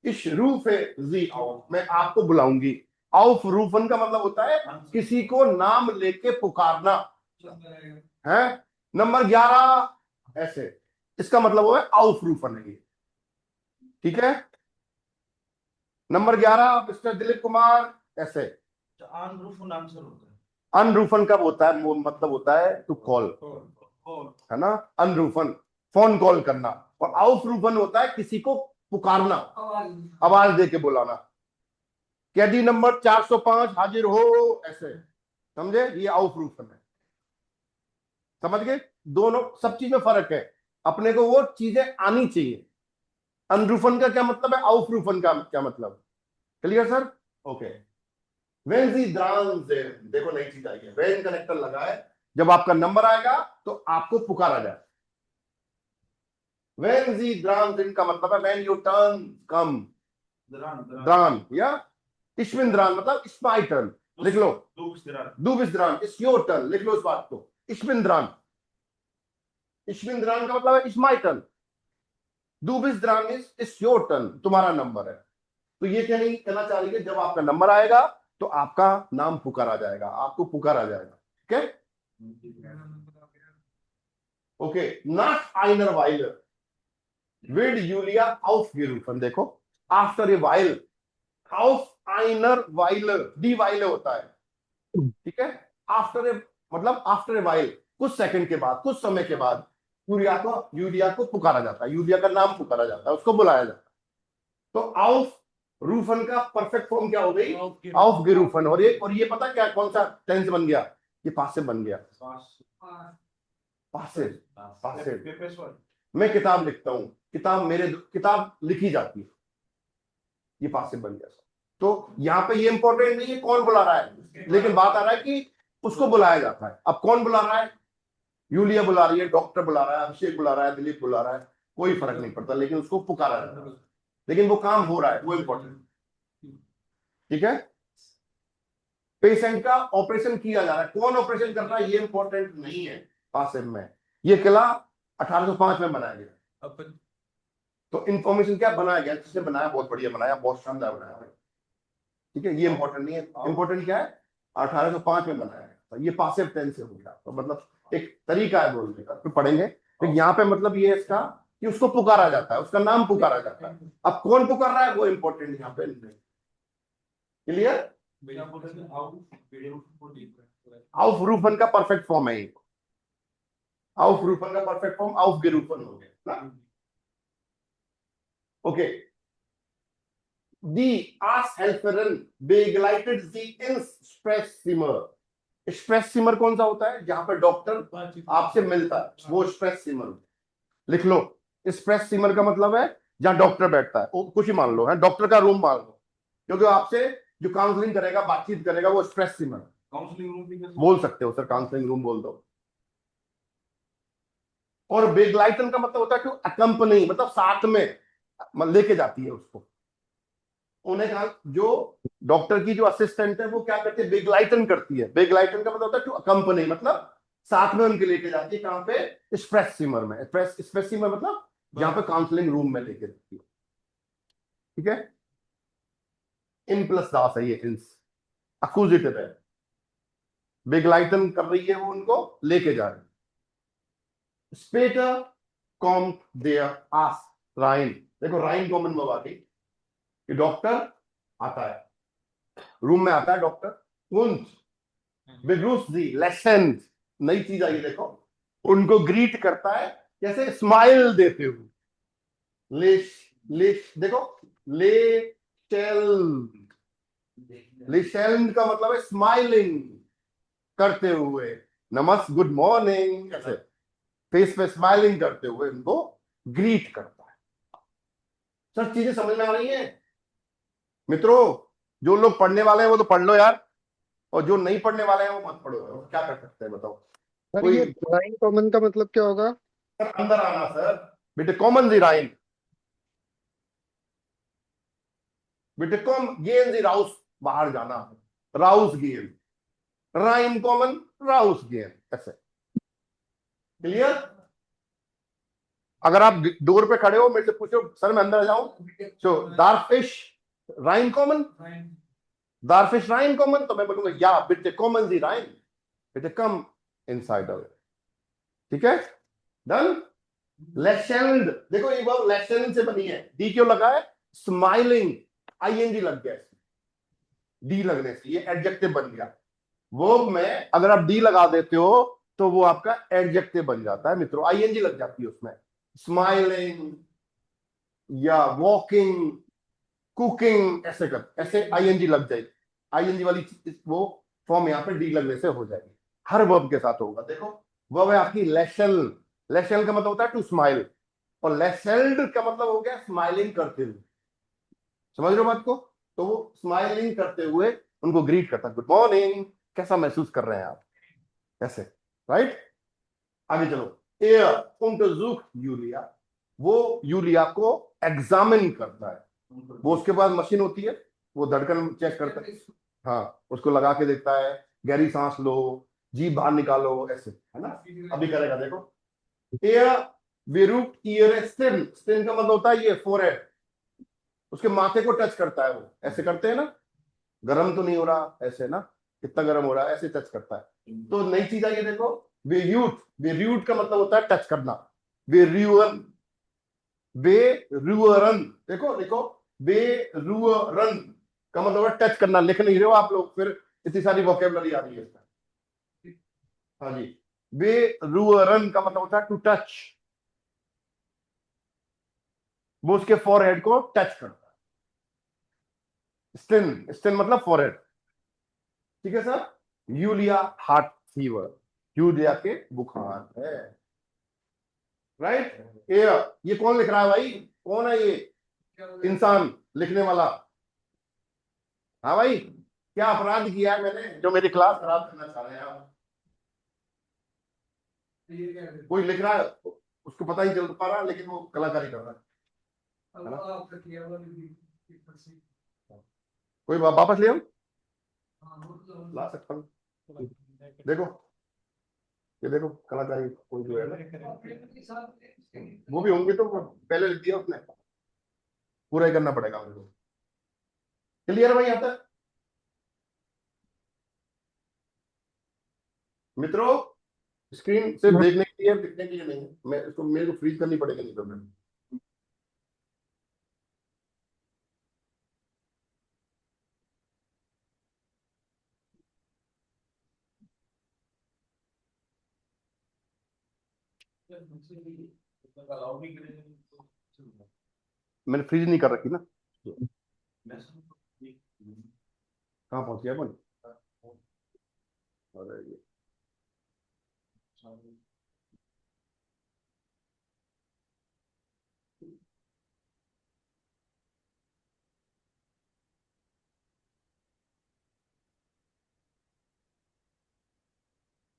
इस रूफ जी आउफ, मैं आपको बुलाऊंगी। आउफ रूफन का मतलब होता है किसी को नाम लेके पुकारना, है। नंबर 11 ऐसे, इसका मतलब वो है आउफ रूफन है ये, ठीक है। नंबर 11 मिस्टर दिलीप कुमार, ऐसे। अनरूफन आंसर होता है, अनरूफन कब होता है, वो मतलब होता है टू कॉल, है ना, अनरूफन फोन कॉल करना, और आउफ रूफन होता है किसी को पुकारना, आवाज दे के बुलाना। कैदी नंबर 405 हाजिर हो, ऐसे, समझे, ये आउफ रूफन है, समझ गए। दोनों सब चीज में फर्क है, अपने को वो चीजें आनी चाहिए। अनरूफन का क्या मतलब है, आउफ रूफन का क्या मतलब, क्लियर सर, ओके। वेन जी द्रान से, देखो नई चीज आई है, वेन कनेक्टर लगा है, जब आपका नंबर आएगा तो आपको पुकारा जाए। वेन जी द्रान दिन का मतलब है वेन यू टर्न कम, द्रान या इश्विन द्रान मतलब इट्स माय टर्न, लिख लो, दू बिस द्रान इट्स योर टर्न, लिख लो इस बात को, इश्विन द्रान, इश्विन द्रान का मतलब है इट्स माय टर्न, दू बिस द्रान इज इट्स योर टर्न, तुम्हारा नंबर है। तो ये क्या नहीं कहना चाह रही है, जब आपका नंबर आएगा तो आपका नाम पुकारा जाएगा, आपको पुकारा जाएगा, ठीक है, ओके। नॉट आइनर वाइलर विड यूलिया aufgerufen, देखो आफ्टर ए वाइल, ऑफ आइनर वाइलर, डी वाइल होता है, ठीक है। आफ्टर ए मतलब आफ्टर ए वाइल, कुछ सेकंड के बाद, कुछ समय के बाद यूलिया को पुकारा जाता है, यूलिया का नाम पुकारा जाता है, उसको बुलाया जाता है। तो ऑफ रूफन का परफेक्ट फॉर्म क्या हो गई, ऑफ गिरूफन। और ये पता क्या, कौन सा टेंस बन गया, ये पासिव बन गया, पासिव, पासिव। मैं किताब लिखता हूं, किताब मेरे, किताब लिखी जाती है, ये पासिव बन गया। तो यहाँ पे ये इंपॉर्टेंट नहीं है कौन बुला रहा है, लेकिन बात आ रहा है कि उसको बुलाया जाता है। अब कौन बुला रहा है, यूलिया बुला रही है, डॉक्टर बुला रहा है, अभिषेक बुला रहा है, दिलीप बुला रहा है, कोई फर्क नहीं पड़ता, लेकिन उसको पुकारा जाता है, लेकिन वो काम हो रहा है, वो इंपॉर्टेंट, ठीक है। पेशेंट का ऑपरेशन किया जा रहा है, कौन ऑपरेशन कर रहा है ये इंपॉर्टेंट नहीं है पासिव में। ये किला 1805 में बनाया गया, तो इंफॉर्मेशन क्या बनाया गया, किसने बनाया, बहुत बढ़िया बनाया, बहुत शानदार बनाया, ठीक है, ये इंपॉर्टेंट नहीं है। इंपॉर्टेंट क्या है, 1805 में बनाया गया, तो ये पासिव टेंस से हो गया, तो मतलब एक तरीका है बोलने का, फिर पढ़ेंगे। तो यहाँ पे मतलब ये इसका कि उसको पुकारा जाता है, उसका नाम पुकारा जाता है। अब कौन पुकार रहा है वो इंपॉर्टेंट यहाँ पे नहीं, क्लियर। आउफ रूफन का परफेक्ट फॉर्म है ये, aufrufen का परफेक्ट फॉर्म aufgerufen हो गया ना। Okay, die Arzthelferin begleitet sie ins Sprechzimmer। Stress कौन सा होता है, जहां पर डॉक्टर आपसे मिलता है, वो स्ट्रेस लिख लो। स्ट्रेस का मतलब है जहां डॉक्टर बैठता है, कुछ ही मान लो है, डॉक्टर का रूम मान लो, क्योंकि आपसे जो काउंसलिंग करेगा, बातचीत करेगा, वो स्ट्रेस काउंसलिंग रूम भी बोल सकते हो सर, काउंसलिंग रूम बोल दो। और बेगलाइटन का मतलब होता है टू अकंपनी, मतलब साथ में लेके जाती है उसको। उन्हें कहा जो डॉक्टर की जो असिस्टेंट है वो क्या करती है, बेगलाइटन करती है। बेगलाइटन का मतलब होता है टू अकंपनी, मतलब साथ में उनके लेके जाती है। कहां पे, स्प्रेस में। स्प्रेस मतलब जहां पे काउंसलिंग रूम में लेके जाती है। ठीक है, इन प्लस दास है ये, इंस अक्यूजिटिव है। बेगलाइटन कर रही है, वो उनको लेके जा रही है। स्पेटर कॉम देयर आस राइन, देखो राइन कॉमन में आ गई कि डॉक्टर आता है, रूम में आता है doctor. und begrüßt sie lächelnd, नई चीज आई देखो, उनको ग्रीट करता है जैसे स्माइल देते हुए। लिश लिश देखो, ले लिशेल्ड का मतलब है स्माइलिंग करते हुए, नमस्ते गुड मॉर्निंग, ऐसे फेस पे स्माइलिंग करते हुए उनको ग्रीट करता है। सर चीजें समझ में आ रही हैं मित्रों? जो लोग पढ़ने वाले हैं वो तो पढ़ लो यार, और जो नहीं पढ़ने वाले हैं वो मत पढ़ो। क्या कर सकते हैं बताओ? सर कोई ये राइन कॉमन का मतलब क्या होगा? सर अंदर आना सर, बेटे कॉमन दी राइन, बेटे कॉम गेन दी राउस, बाहर जाना, राउस गेन, राइन कॉमन, राउस गेन, ऐसे। क्लियर? अगर आप डोर पे खड़े हो, मेरे से पूछो सर मैं अंदर आ जाऊं, सो दारफिश राइन कॉमन, दारफिश राइन कॉमन, तो मैं बोलूंगा या बिटे कॉमन दी राइन, बिटे कम इनसाइड अवे। ठीक है, डन। लेशेंड, देखो ये वर्ब लेशेंड से बनी है, डी क्यों लगा है, स्माइलिंग आईएनजी लग गया, डी लगने से ये एडजेक्टिव बन गया। वर्ब में अगर आप डी लगा देते हो तो वो आपका एडजेक्टिव बन जाता है मित्रों, आईएनजी लग जाती है उसमें। स्माइलिंग या वॉकिंग, कुकिंग, ऐसे कर, ऐसे आईएनजी लग जाएगी, आईएनजी वाली वो फॉर्म यहाँ पे डी लगने से हो जाएगी। हर वर्ब के साथ होगा। देखो वर्ब है आपकी लेशल, लेशल का मतलब होता है टू स्माइल, और लेसेल्ड का मतलब हो गया स्माइलिंग करते हुए। समझ रहे हो बात को? तो वो स्माइलिंग करते हुए उनको ग्रीट करता है, गुड मॉर्निंग, कैसा महसूस कर रहे हैं आप, ऐसे। राइट, आगे चलो। एयर untersucht यूलिया, वो यूलिया को एग्जामिन करता है। वो उसके बाद मशीन होती है, वो धड़कन चेक करता है, हाँ उसको लगा के देखता है, गहरी सांस लो, जीभ बाहर निकालो, ऐसे, है ना। अभी करेगा देखो। एयर बेरूट ईयर स्टिन, स्टिन का मतलब होता है ये फोरहेड, उसके माथे को टच करता है, वो ऐसे करते हैं ना, गर्म तो नहीं हो रहा, ऐसे ना, कितना गर्म हो रहा है, ऐसे टच करता है। तो नई चीज आई है देखो, बेरूट, बेरूट का मतलब होता है टच करना। बेरूअन, बेरूअरन, देखो देखो, बेरूअरन का मतलब है टच करना। लिख नहीं रहे हो आप लोग, फिर इतनी सारी वोकेबलरी आ रही है इसका। हाँ जी, बेरूअरन का मतलब होता है टू टच, वो उसके फॉरहेड को टच करता है। स्टिन, स्टिन मतलब फॉरहेड। ठीक है सर। यूलिया हार्ट फीवर, यूलिया के बुखार है। राइट, ये कौन लिख रहा है भाई, कौन है ये इंसान लिखने वाला? हाँ भाई, क्या अपराध किया है मैंने जो मेरी क्लास खराब करना चाह रहे हैं आप? कोई लिख रहा है, उसको पता ही चल पा रहा, लेकिन वो कलाकारी कर रहा है ना? कोई वापस ले आओ, ला सकता हूँ। देखो, ये देखो कलाकारी कोई जो है ना, वो भी होंगे तो पहले लिख दिया उसने, पूरा ही करना पड़ेगा मेरे को। क्लियर भाई यहाँ तक मित्रों? स्क्रीन सिर्फ देखने के लिए, लिखने के लिए नहीं है। मैं इसको, मेरे को फ्रीज करनी पड़ेगी नहीं तो मैं। अलाउ नहीं करेंगे तो मैंने फ्रीज नहीं कर रखी ना। मैं कहाँ पहुंच गया अपन? अरे ये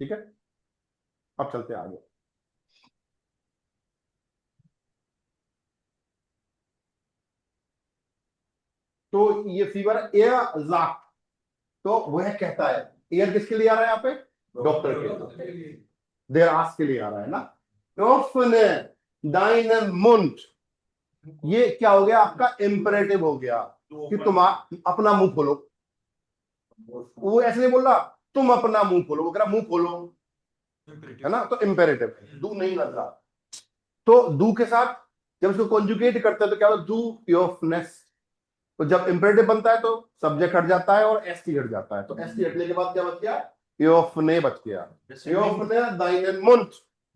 ठीक है, अब चलते हैं आगे। तो ये फीवर एयर लाक, तो वह कहता है, एयर किसके लिए आ रहा है यहाँ पे? डॉक्टर के लिए, देर आस के लिए आ रहा है ना। offene deinen Mund, ये क्या हो गया आपका? इंपरेटिव हो गया कि तुम अपना मुंह खोलो। वो ऐसे नहीं बोल रहा तुम अपना मुंह खोलो, वो कह रहा मुंह खोलो, है ना। तो इंपेरेटिव दू नहीं लग रहा। तो दू के साथ जब इसको कॉन्जुगेट करते हैं तो क्या होता है? डू पियोफनेस। तो जब इंपेरेटिव बनता है तो सब्जेक्ट हट जाता है और एसटी हट जाता है। तो एसटी हटने के बाद क्या बच गया? पियोफने बच गया। पियोफने दाइनेन मुंड,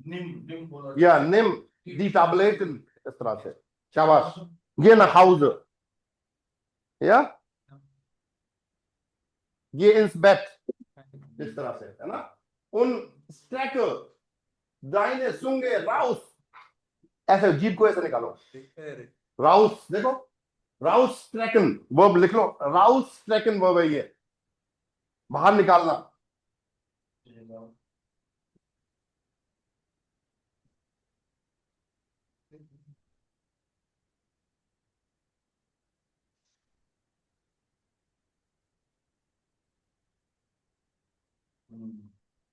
निम बोला या निम दी टैबलेट, इस तरह से। शाबाश। ये ना हाउस, या ये इंस बेट, इस तरह से, है ना। उन स्ट्रैकर दाइने सुंगे राउस, ऐसे जीप को ऐसे निकालो, राउस। देखो राउस स्ट्रैकन वर्ब लिख लो, राउस स्ट्रैकन वर्ब है ये, बाहर निकालना।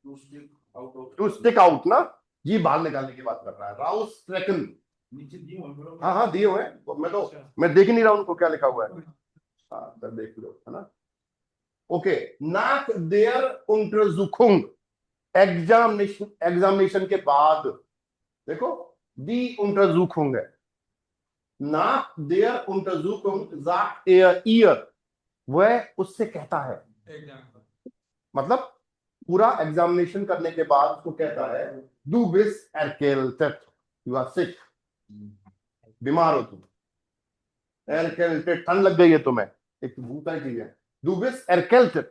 टू स्टिक आउट ऑफ टू स्टिक आउट ना, जी बाहर निकालने की बात कर रहा है। राउस स्ट्रैकन, नीचे दिए हुए हाँ हाँ दिए हुए हैं, मैं देख ही नहीं रहा उनको क्या लिखा हुआ है। हाँ तो देख लो, है ना। ओके, नाक देयर untersuchung, एग्जामिनेशन के बाद, देखो दी untersuchung है। नाक there untersuchung sagt er ihr, वह उससे कहता है, मतलब पूरा एग्जामिनेशन करने के बाद उसको कहता है डू बिस erkältet, यू आर सिक, बीमार हो तुम। erkältet ठंड लग गई है तुम्हें, एक बहुत सारी चीजें। डू बिस erkältet,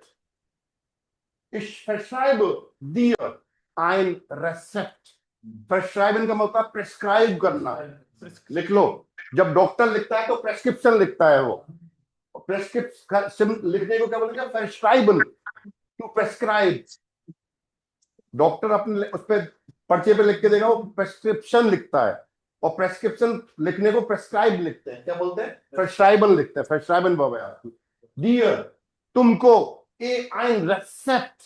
ich verschreibe dir ein Rezept, प्रेस्क्राइबन का मतलब प्रेस्क्राइब करना, लिख लो। जब डॉक्टर लिखता है तो प्रेस्क्रिप्शन लिखता है वो, प्रेस्क्रिप्शन लिखने को क्या बोलेंगे? प्रेस्क्राइबन, टू प्रेस्क्राइब। डॉक्टर अपने उस पर पर्चे पे लिख के देगा, वो प्रेस्क्रिप्शन लिखता है। और प्रेस्क्रिप्शन लिखने को प्रेस्क्राइब लिखते हैं, क्या बोलते हैं? प्रेस्क्राइबन लिखते हैं, प्रेस्क्राइबन वर्ब है आपकी। डियर, तुमको, ए ein रेसेप्ट,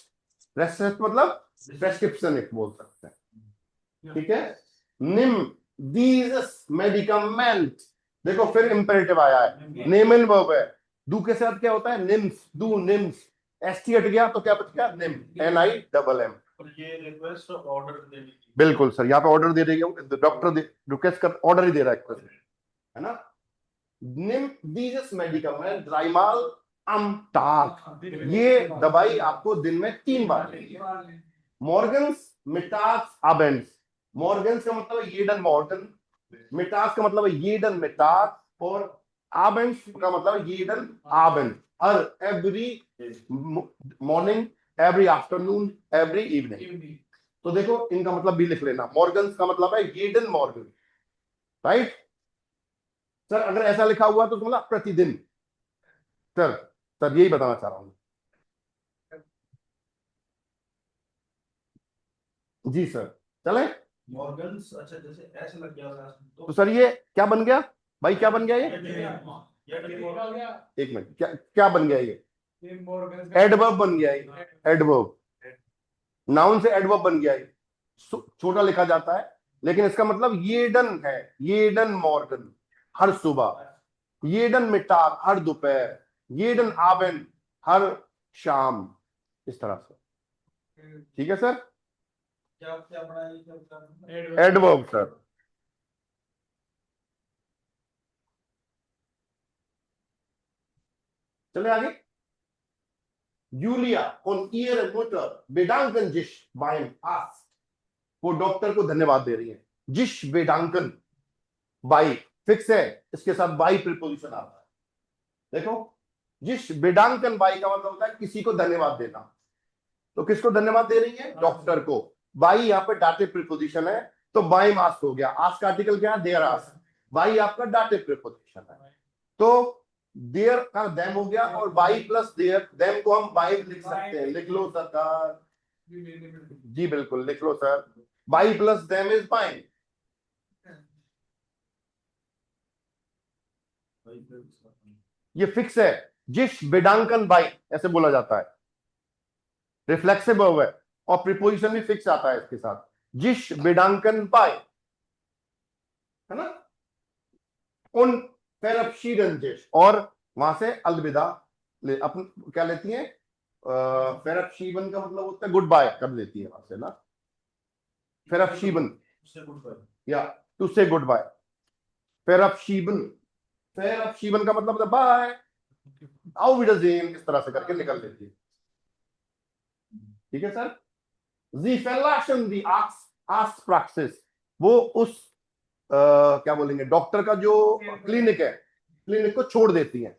रेसेप्ट मतलब प्रेस्क्रिप्शन एक बोल सकते हैं, ठीक है। निम दीस मेडिकमेंट, देखो फिर इंपेरेटिव आया है, नेमन वर्ब है। डू के साथ क्या होता है? निम्स, डू निम्स, एसटी हट गया तो क्या बच गया? निम, NIMM। और ये रिक्वेस्ट ऑर्डर देने की, बिल्कुल सर, यहाँ पे ऑर्डर दे रही है डॉक्टर, रिक्वेस्ट कर, ऑर्डर ही दे रहा है ना। निम दीस मेडिकमेंट ड्राइमाल अम टाग, ये दवाई आपको दिन में 3 बार लेनी है। मॉर्गन्स मिटास अबेंस, मॉर्गन्स का मतलब है येडन मॉर्गन, मिटास का मतलब है येडन मिटास, और आबेंस का मतलब है येडन आबेंस। हर every morning, every afternoon, every evening. तो देखो इनका मतलब भी लिख लेना। मॉर्गन्स का मतलब है येडन मॉर्गन, राइट। सर अगर ऐसा लिखा हुआ तो मतलब प्रतिदिन। सर सर यही बताना चाह रहा हूं। जी सर, चले। मॉर्गन्स, अच्छा जैसे ऐसे लग गया तो सर ये क्या बन गया भाई? क्या बन गया ये? या एक मिनट, क्या क्या बन गया ये? एडवर्ब बन गया ये, एडवर्ब। नाउन से एडवर्ब बन गया ये। छोटा लिखा जाता है, लेकिन इसका मतलब येडन है, येडन मॉर्गन हर सुबह, येडन मिटाग हर दोपहर, येडन आबेन हर शाम, इस तरह से। ठीक है सर। क्या क्या पढ़ाई, क्या एडवर्ब सर। चले आगे। Julia on ihre Mutter bedanken sich beim Arzt, वो डॉक्टर को धन्यवाद दे रही है। जिश वेदांकन बाई फिक्स है, इसके साथ बाई प्रीपोजिशन आता है। देखो, जिश वेदांकन बाई का मतलब होता है किसी को धन्यवाद देना। तो किसको धन्यवाद दे रही है? डॉक्टर को। बाई यहाँ पे डाटिव प्रीपोजिशन है, तो बाई मास्क हो गया। आस्क का आर्टिकल क्या है? देयर आस्क। बाई आपका डाटिव प्रीपोजिशन है, तो देयर का देम हो गया, और बाई प्लस देयर, देम को हम बाई लिख सकते हैं। लिख लो सरकार, जी बिल्कुल लिख लो सर। बाई प्लस देम इज बाई। ये फिक्स है, जिश वेदांकन बाई ऐसे बोला जाता है। रिफ्लेक्सिव वर्ब है और प्रीपोजिशन भी फिक्स आता है इसके साथ, जिश वेदांकन बाई, है ना। उन फेरपशीरन जिश, और वहां से अलविदा ले, अपन क्या लेती है? फेरपशीबन का मतलब होता है गुड बाय कर लेती है वहां से ना। फेरपशीबन या टू से गुड बाय। फेरपशीबन, फेरपशीबन का मतलब होता है बाय, आओ विडजेन, इस तरह से करके निकल लेती है। ठीक है सर। जी फेलाशन दी आक्स प्रैक्टिस, वो उस क्या बोलेंगे, डॉक्टर का जो क्लिनिक है, क्लिनिक को छोड़ देती है,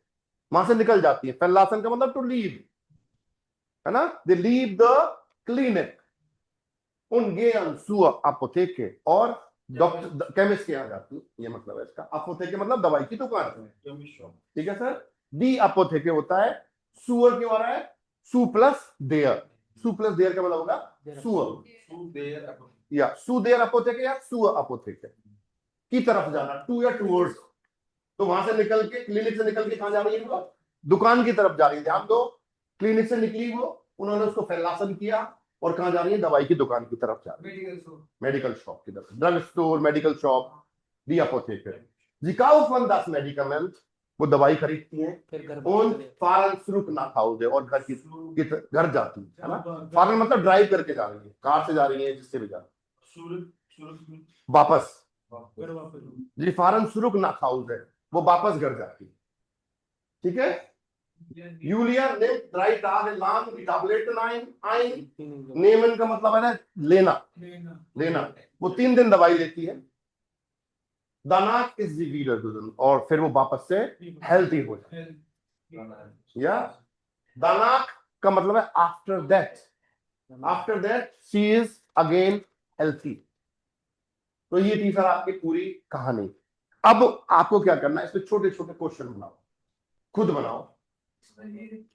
वहां से निकल जाती है। फेलासन का मतलब टू लीव, है ना। दे लीव द क्लिनिक। उनगे सुअ अपोथेके, और डॉक्टर केमिस्ट के यहाँ जाती है, ये मतलब है इसका। अपोथेके मतलब दवाई की दुकान। ठीक है सर। दी अपोथेके होता है, सुअर क्यों आ रहा है? सु प्लस देयर, सु प्लस देयर का मतलब होगा सुअर, या सु देयर अपोथेके या सुअ अपोथेके। की तरफ जाना, टू या टूवर्ड्स, तो वहां से निकल के, क्लिनिक से निकल के कहां जा रही है? दुकान की तरफ जा रही है। ध्यान दो, क्लिनिक से निकली वो, उन्होंने उसको फैलासन किया, और कहां जा रही है? दवाई की दुकान की तरफ जा रही है, मेडिकल शॉप की तरफ। ड्रग स्टोर, मेडिकल शॉप, दी अपोथेकर। जिकाउ फन दास मेडिकमेंट, वो दवाई खरीदती है। फिर घर और फारन शुरू ना खाओ दे, और घर की घर जाती है ना। फारन मतलब ड्राइव करके जा रही है, कार से जा रही है, जिससे भी जा रही है, वापस। जी फारन शुरू ना खाओ दे, वो वापस घर जाती है। ठीक है। यूलिया ने राइट आग लांग टैबलेट नाइन आइन, नेमन का मतलब है लेना, लेना। वो 3 दिन दवाई लेती है। दानाक इज दी वीडर, और फिर वो वापस से हेल्थी हो जाती है। या दानाक का मतलब है after that, after that she is again healthy. तो ये थी सर आपकी पूरी कहानी। अब आपको क्या करना है, इसमें छोटे छोटे क्वेश्चन बनाओ, खुद बनाओ।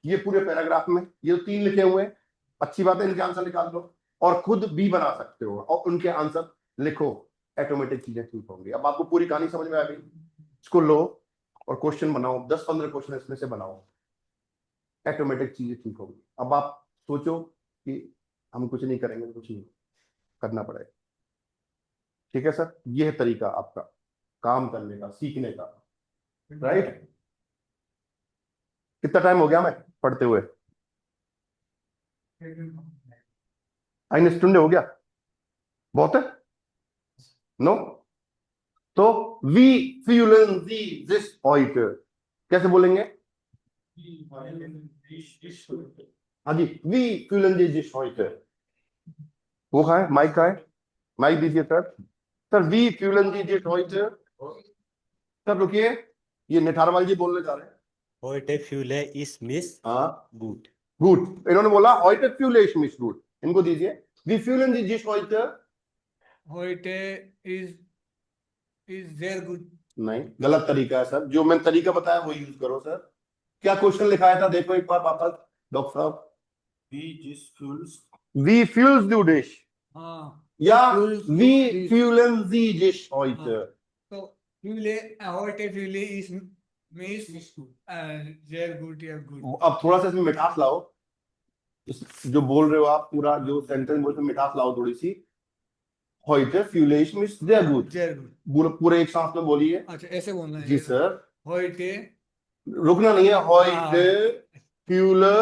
ये पूरे पैराग्राफ में ये 3 लिखे हुए हैं, अच्छी बात है, इनके आंसर निकाल लो, और खुद भी बना सकते हो, और उनके आंसर लिखो। ऑटोमेटिक चीजें ठीक होंगी। अब आपको पूरी कहानी समझ में आ गई, इसको लो और क्वेश्चन बनाओ, 10-15 क्वेश्चन इसमें से बनाओ, ऑटोमेटिक चीजें ठीक होगी। अब आप सोचो कि हम कुछ नहीं करेंगे तो कुछ नहीं करना पड़ेगा। ठीक है सर, ये है तरीका आपका काम करने का, सीखने का, राइट। कितना टाइम हो गया मैं पढ़ते हुए? eine Stunde हो गया, बहुत है? नो? तो we fühlen Sie sich heute, कैसे बोलेंगे? हाँ जी, we fühlen Sie sich heute। वो कहाँ है? माइक कहाँ है? माइक दीजिए सर। सर वी fühlen Sie sich heute। Sir रुकिए, ये निठारवाल जी बोलने जा रहे हैं। Heute fühle ich mich हाँ gut. गुड, इन्होंने बोला heute fühle ich mich gut, इनको दीजिए। वी fühlen Sie sich heute। Heute is sehr gut. नहीं, गलत तरीका है सर, जो मैंने तरीका बताया वो यूज करो सर। क्या क्वेश्चन लिखाया था, देखो एक बार वापस डॉक्टर साहब। वी fühlen du dich, हाँ या Fühlst du वी dich? fühlen Sie dich heute। तो heute fühle ich mich sehr gut या gut. अब थोड़ा सा इसमें मिठास लाओ, जो बोल रहे हो आप, पूरा जो सेंटेंस बोलते मिठास लाओ थोड़ी सी। heute fühle ich mich sehr gut, Sehr gut. पूरे एक सांस में बोलिए। अच्छा ऐसे बोलना है जी सर, heute रुकना नहीं है। heute fühle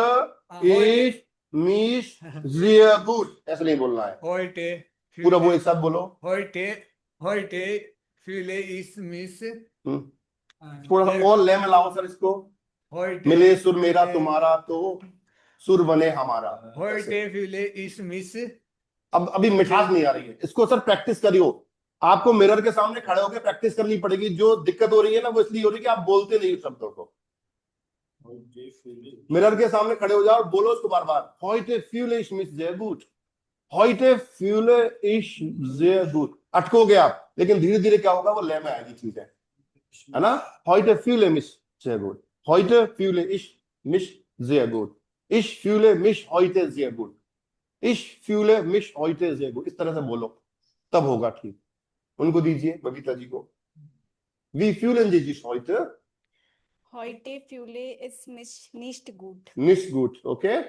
heute ich mich sehr gut, ऐसे नहीं बोलना है, heute पूरा वो एक साथ बोलो। heute fühle ich mich थोड़ा सा और ले में लाओ सर इसको। heute मिले सुर मेरा तुम्हारा तो सुर बने हमारा। heute fühle ich mich अब अभी मिठास नहीं आ रही है, इसको सर प्रैक्टिस करियो। आपको मिरर के सामने खड़े होकर प्रैक्टिस करनी पड़ेगी। जो दिक्कत हो रही है ना वो इसलिए हो रही है कि आप बोलते नहीं उस शब्दों को। मिरर के सामने खड़े हो जाओ और बोलो उसको बार बार, heute fühle ich mich sehr gut, heute fühle ich sehr gut। अटकोगे आप, लेकिन धीरे धीरे क्या होगा, वो लय में आएगी चीजें, है ना। heute fühle mich sehr gut, heute fühle ich mich sehr gut, ich fühle mich heute sehr gut, ich fühle mich heute sehr gut। इस तरह से बोलो, तब होगा ठीक। उनको दीजिए, बबीता जी को। Wie fühlen Sie sich heute? Heute fühle ich mich nicht gut. Nicht gut, okay?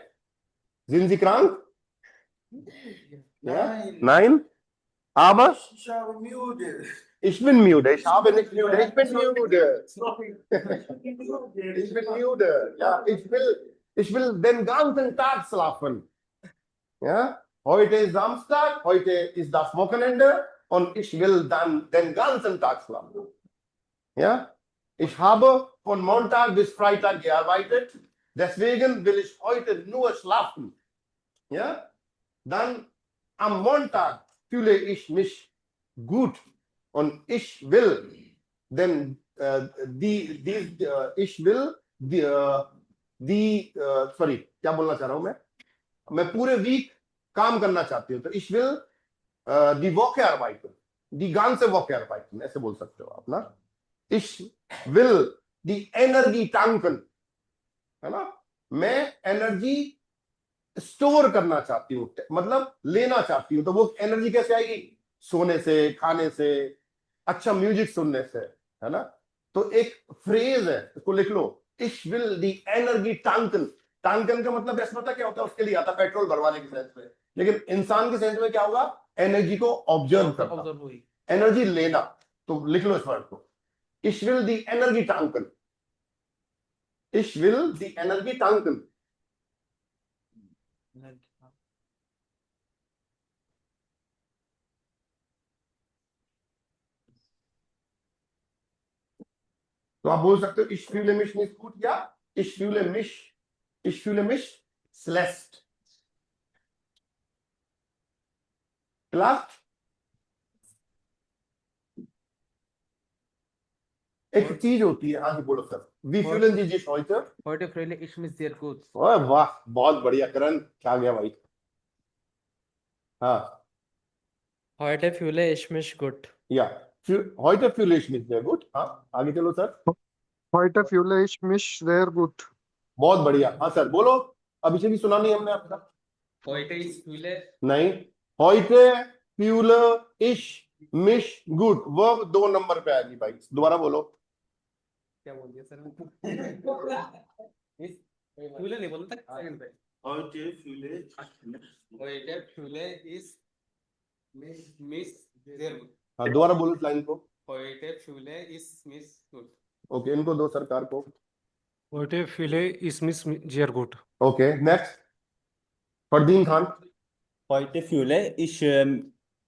Sind Sie krank? Ja? Nein? Aber Ich habe müde. ich bin müde. Ich habe nicht müde. Ich bin müde. Ich bin müde. Ja, ich will den ganzen Tag schlafen. Ja? Heute ist Samstag, heute ist das Wochenende und ich will dann den ganzen Tag schlafen. Ja? Ich habe von Montag bis Freitag gearbeitet, deswegen will ich heute nur schlafen. Ja? Dann am Montag fühle ich mich gut und ich will, denn ich will sorry, क्या बोलना चाह रहा हूं मैं पूरे week काम करना चाहती हूँ, तो ich will die Woche arbeiten, die ganze Woche arbeiten, ऐसे बोल सकते हो आप ना। Ich will die Energie tanken, है ना। मैं एनर्जी स्टोर करना चाहती हूँ, मतलब लेना चाहती हूँ। तो वो एनर्जी कैसे आएगी? सोने से, खाने से, अच्छा म्यूजिक सुनने से, है ना। तो एक फ्रेज है, इसको लिख लो, Ich will die Energie tanken। टांकन का मतलब ऐसा पता क्या होता है? उसके लिए आता है पेट्रोल भरवाने के सेंस में, लेकिन इंसान के सेंस में क्या होगा? एनर्जी को ऑब्जर्व करना, ऑब्जर्व हुई। एनर्जी लेना। तो लिख लो इस वर्ड को, Ich will die Energie tanken। Ich will die Energie tanken। तो आप बोल सकते हो Ich fühle mich nicht gut या Ich fühle mich schlecht। Schlecht एक चीज होती है। हाँ जी बोलो sir. Wie fühlen Sie sich heute? Heute fühle ich mich sehr gut. ओए वाह, बहुत बढ़िया करण, क्या गया भाई। हाँ Heute fühle ich mich gut. या heute fühle ich mich sehr gut। हाँ आगे चलो sir. Heute fühle ich mich sehr gut. बहुत बढ़िया। हाँ सर बोलो, अभी से भी सुना नहीं हमने आपका। Heute ich fühle नहीं, heute fühle ich mich gut, verb 2 number पे आएगी भाई, दोबारा बोलो। क्या बोल दिया सर? इस fühle नहीं बोलता सेकंड पे। Heute fühle ich Heute fühle ich mich sehr gut. हाँ दोबारा बोलो इस लाइन को। Heute fühle ich mich gut. Okay, इनको दो सरकार को। Heute fühle ich mich sehr gut. Okay next, Fardeen Khan, Heute fühle ich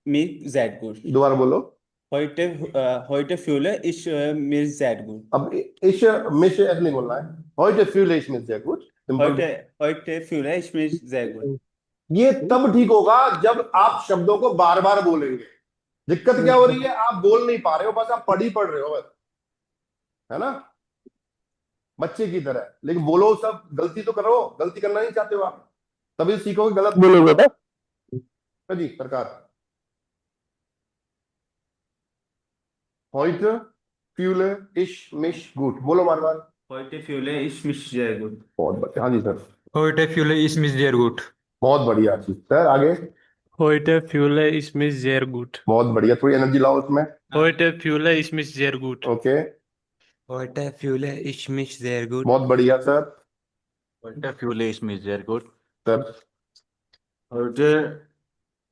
mich sehr gut. दोबारा बोलो। Heute fühle ich mich sehr gut. अब इश मिश ऐसे नहीं बोलना है, heute fühle ich mich sehr gut। Heute fühle ich mich sehr gut. ये तब ठीक होगा जब आप शब्दों को बार बार बोलेंगे। दिक्कत क्या हो रही है? आप बोल नहीं पा रहे हो, बस आप पढ़ रहे हो बस, है ना, बच्चे की तरह। लेकिन बोलो सब, गलती तो करो, गलती करना नहीं चाहते हो आप, तभी सीखोगे। गलत बोलोगे ना जी सरकार। heute fühle ich mich gut, बोलो बार बार। Heute fühle ich mich sehr gut. बहुत बढ़िया। हाँ जी sir, Heute fühle ich mich sehr gut. बहुत बढ़िया चीज सर। आगे, Heute fühle ich mich sehr gut. बहुत बढ़िया, थोड़ी एनर्जी लाओ उसमें। Heute fühle ich mich sehr gut. Okay, Heute fühle ich mich sehr gut. बहुत बढ़िया sir. Heute fühle ich mich sehr gut. Sir Heute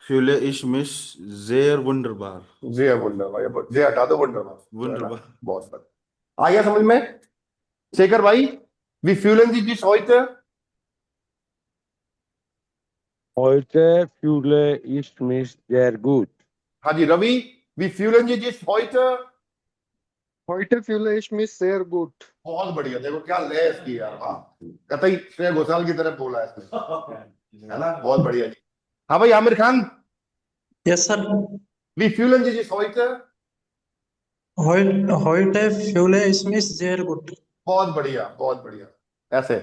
fühle ich mich sehr wunderbar. जे वंडरबार, जे हटा दो, वंडरबार। Wunderbar. बहुत बढ़िया, आ गया समझ में शेखर भाई। वी fühlen Sie sich heute? Heute fühle ich mich sehr gut. हाँ जी रवि, वी fühlen Sie sich heute? Heute fühle ich mich sehr gut. बहुत बढ़िया, देखो क्या लय इसकी यार, वाह, कतई श्रेया घोषाल की तरह बोला है इसने, है ना, बहुत बढ़िया जी। हाँ भाई Aamir Khan, yes sir. Wie fühlen Sie sich heute? Heute fühle ich mich sehr gut. बहुत बढ़िया, बहुत बढ़िया। ऐसे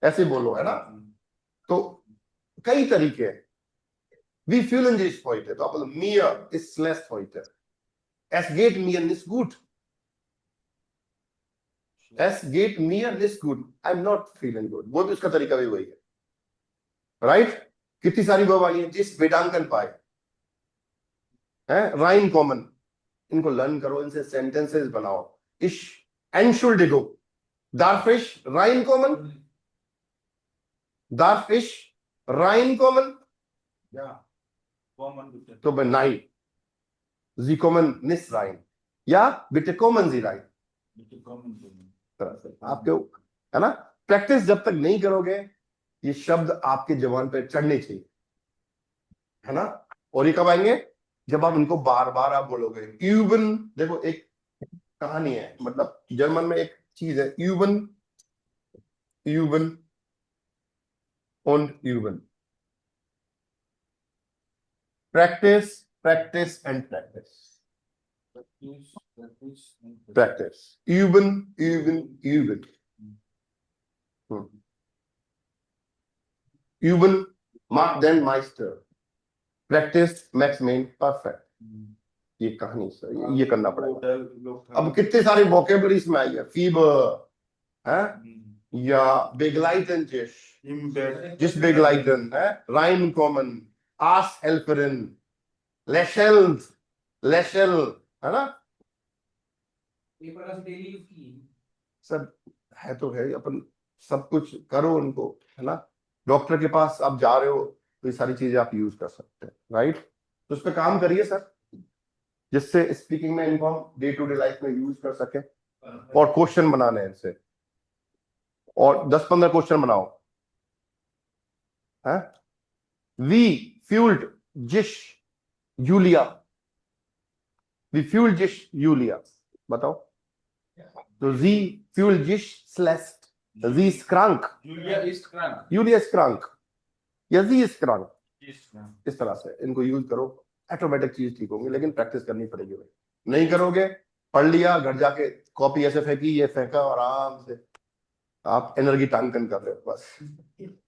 ऐसे बोलो, है ना? तो कई तरीके हैं। Wie fühlen Sie sich heute? तो आप बोलो mir ist schlecht heute. Es geht mir nicht gut. Es geht mir nicht gut. I'm not feeling good. वो भी उसका तरीका भी वही है, राइट? कितनी सारी वर्ब आई है? जिस वेदांकन पाए है, राइन कॉमन, इनको लर्न करो, इनसे सेंटेंसेस बनाओ। इश एंशुल्डिगो, दारफिश राइन कॉमन, दारफिश राइन कॉमन, Ja, Woman bitte. तो नाइन जी कॉमन निस राइन, या बिटे कॉमन जी राइन। Bitte kommen Sie. आपके, है ना? प्रैक्टिस जब तक नहीं करोगे ये शब्द आपके जबान पे चढ़ने चाहिए, है ना? और ये कब आएंगे? जब आप इनको बार बार आप बोलोगे। यूबन, देखो एक कहानी है, मतलब जर्मन में एक चीज है, यूबन, यूबन und üben. Practice, practice and practice. Practice. Üben, üben, üben. Üben macht den Meister. Practice makes man perfect. ये कहानी सर, ये करना पड़ेगा। अब कितने सारे वोकेबलरीज में आई है, फीवर है, या begleiten sich, जिस begleiten है, reinkommen, as helferin, lächeln, lächel, है ना? सब है तो है, अपन सब कुछ करो उनको, है ना? डॉक्टर के पास आप जा रहे हो तो ये सारी चीजें आप यूज कर सकते हैं, राइट? तो उस पर काम करिए सर, जिससे स्पीकिंग में इनको हम डे टू डे लाइफ में यूज कर सके। और क्वेश्चन बनाने हैं इनसे, और 10-15 क्वेश्चन बनाओ, है? वी फ्यूल्ड जिश यूलिया, वी फ्यूल्ड जिश यूलिया, बताओ। तो जी फ्यूल्ड जिश स्लेस्ट, जी इज क्रैंक, Julia ist krank. यूलिया इज क्रैंक, या जी इज क्रैंक। Ist krank. इस तरह से इनको यूज करो, ऑटोमेटिक चीज ठीक होंगी, लेकिन प्रैक्टिस करनी पड़ेगी भाई। नहीं करोगे, पढ़ लिया, घर जाके कॉपी ऐसे फेंकी, ये फेंका, और आराम से आप एनर्जी टांकन कर रहे हो बस,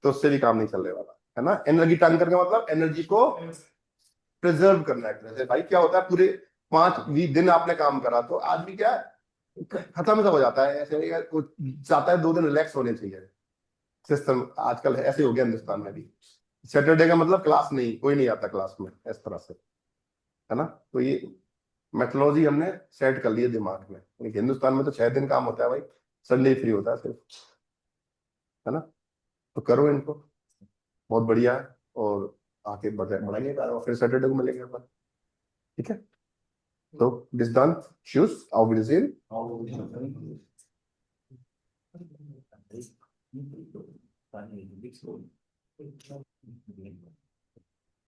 तो उससे भी काम नहीं चलने वाला, है ना? एनर्जी टांकन का मतलब एनर्जी को प्रिजर्व करना है। जैसे भाई क्या होता है, पूरे 5 दिन आपने काम करा तो आदमी क्या है, खत्म सा हो जाता है, ऐसे चाहता है 2 दिन रिलैक्स होने चाहिए। सिस्टम आजकल ऐसे हो गया हिंदुस्तान में भी, सैटरडे का मतलब क्लास नहीं, कोई नहीं आता क्लास में, इस तरह से, है ना? तो ये मेथोलॉजी हमने सेट कर ली है दिमाग में। हिंदुस्तान में तो 6 दिन काम होता है भाई, संडे फ्री होता है सिर्फ, है ना? तो करो इनको, बहुत बढ़िया है, और आगे बढ़ाएंगे और फिर सैटरडे को मिलेंगे अपन, ठीक है? तो this done, shoes auf Wiedersehen. Nichts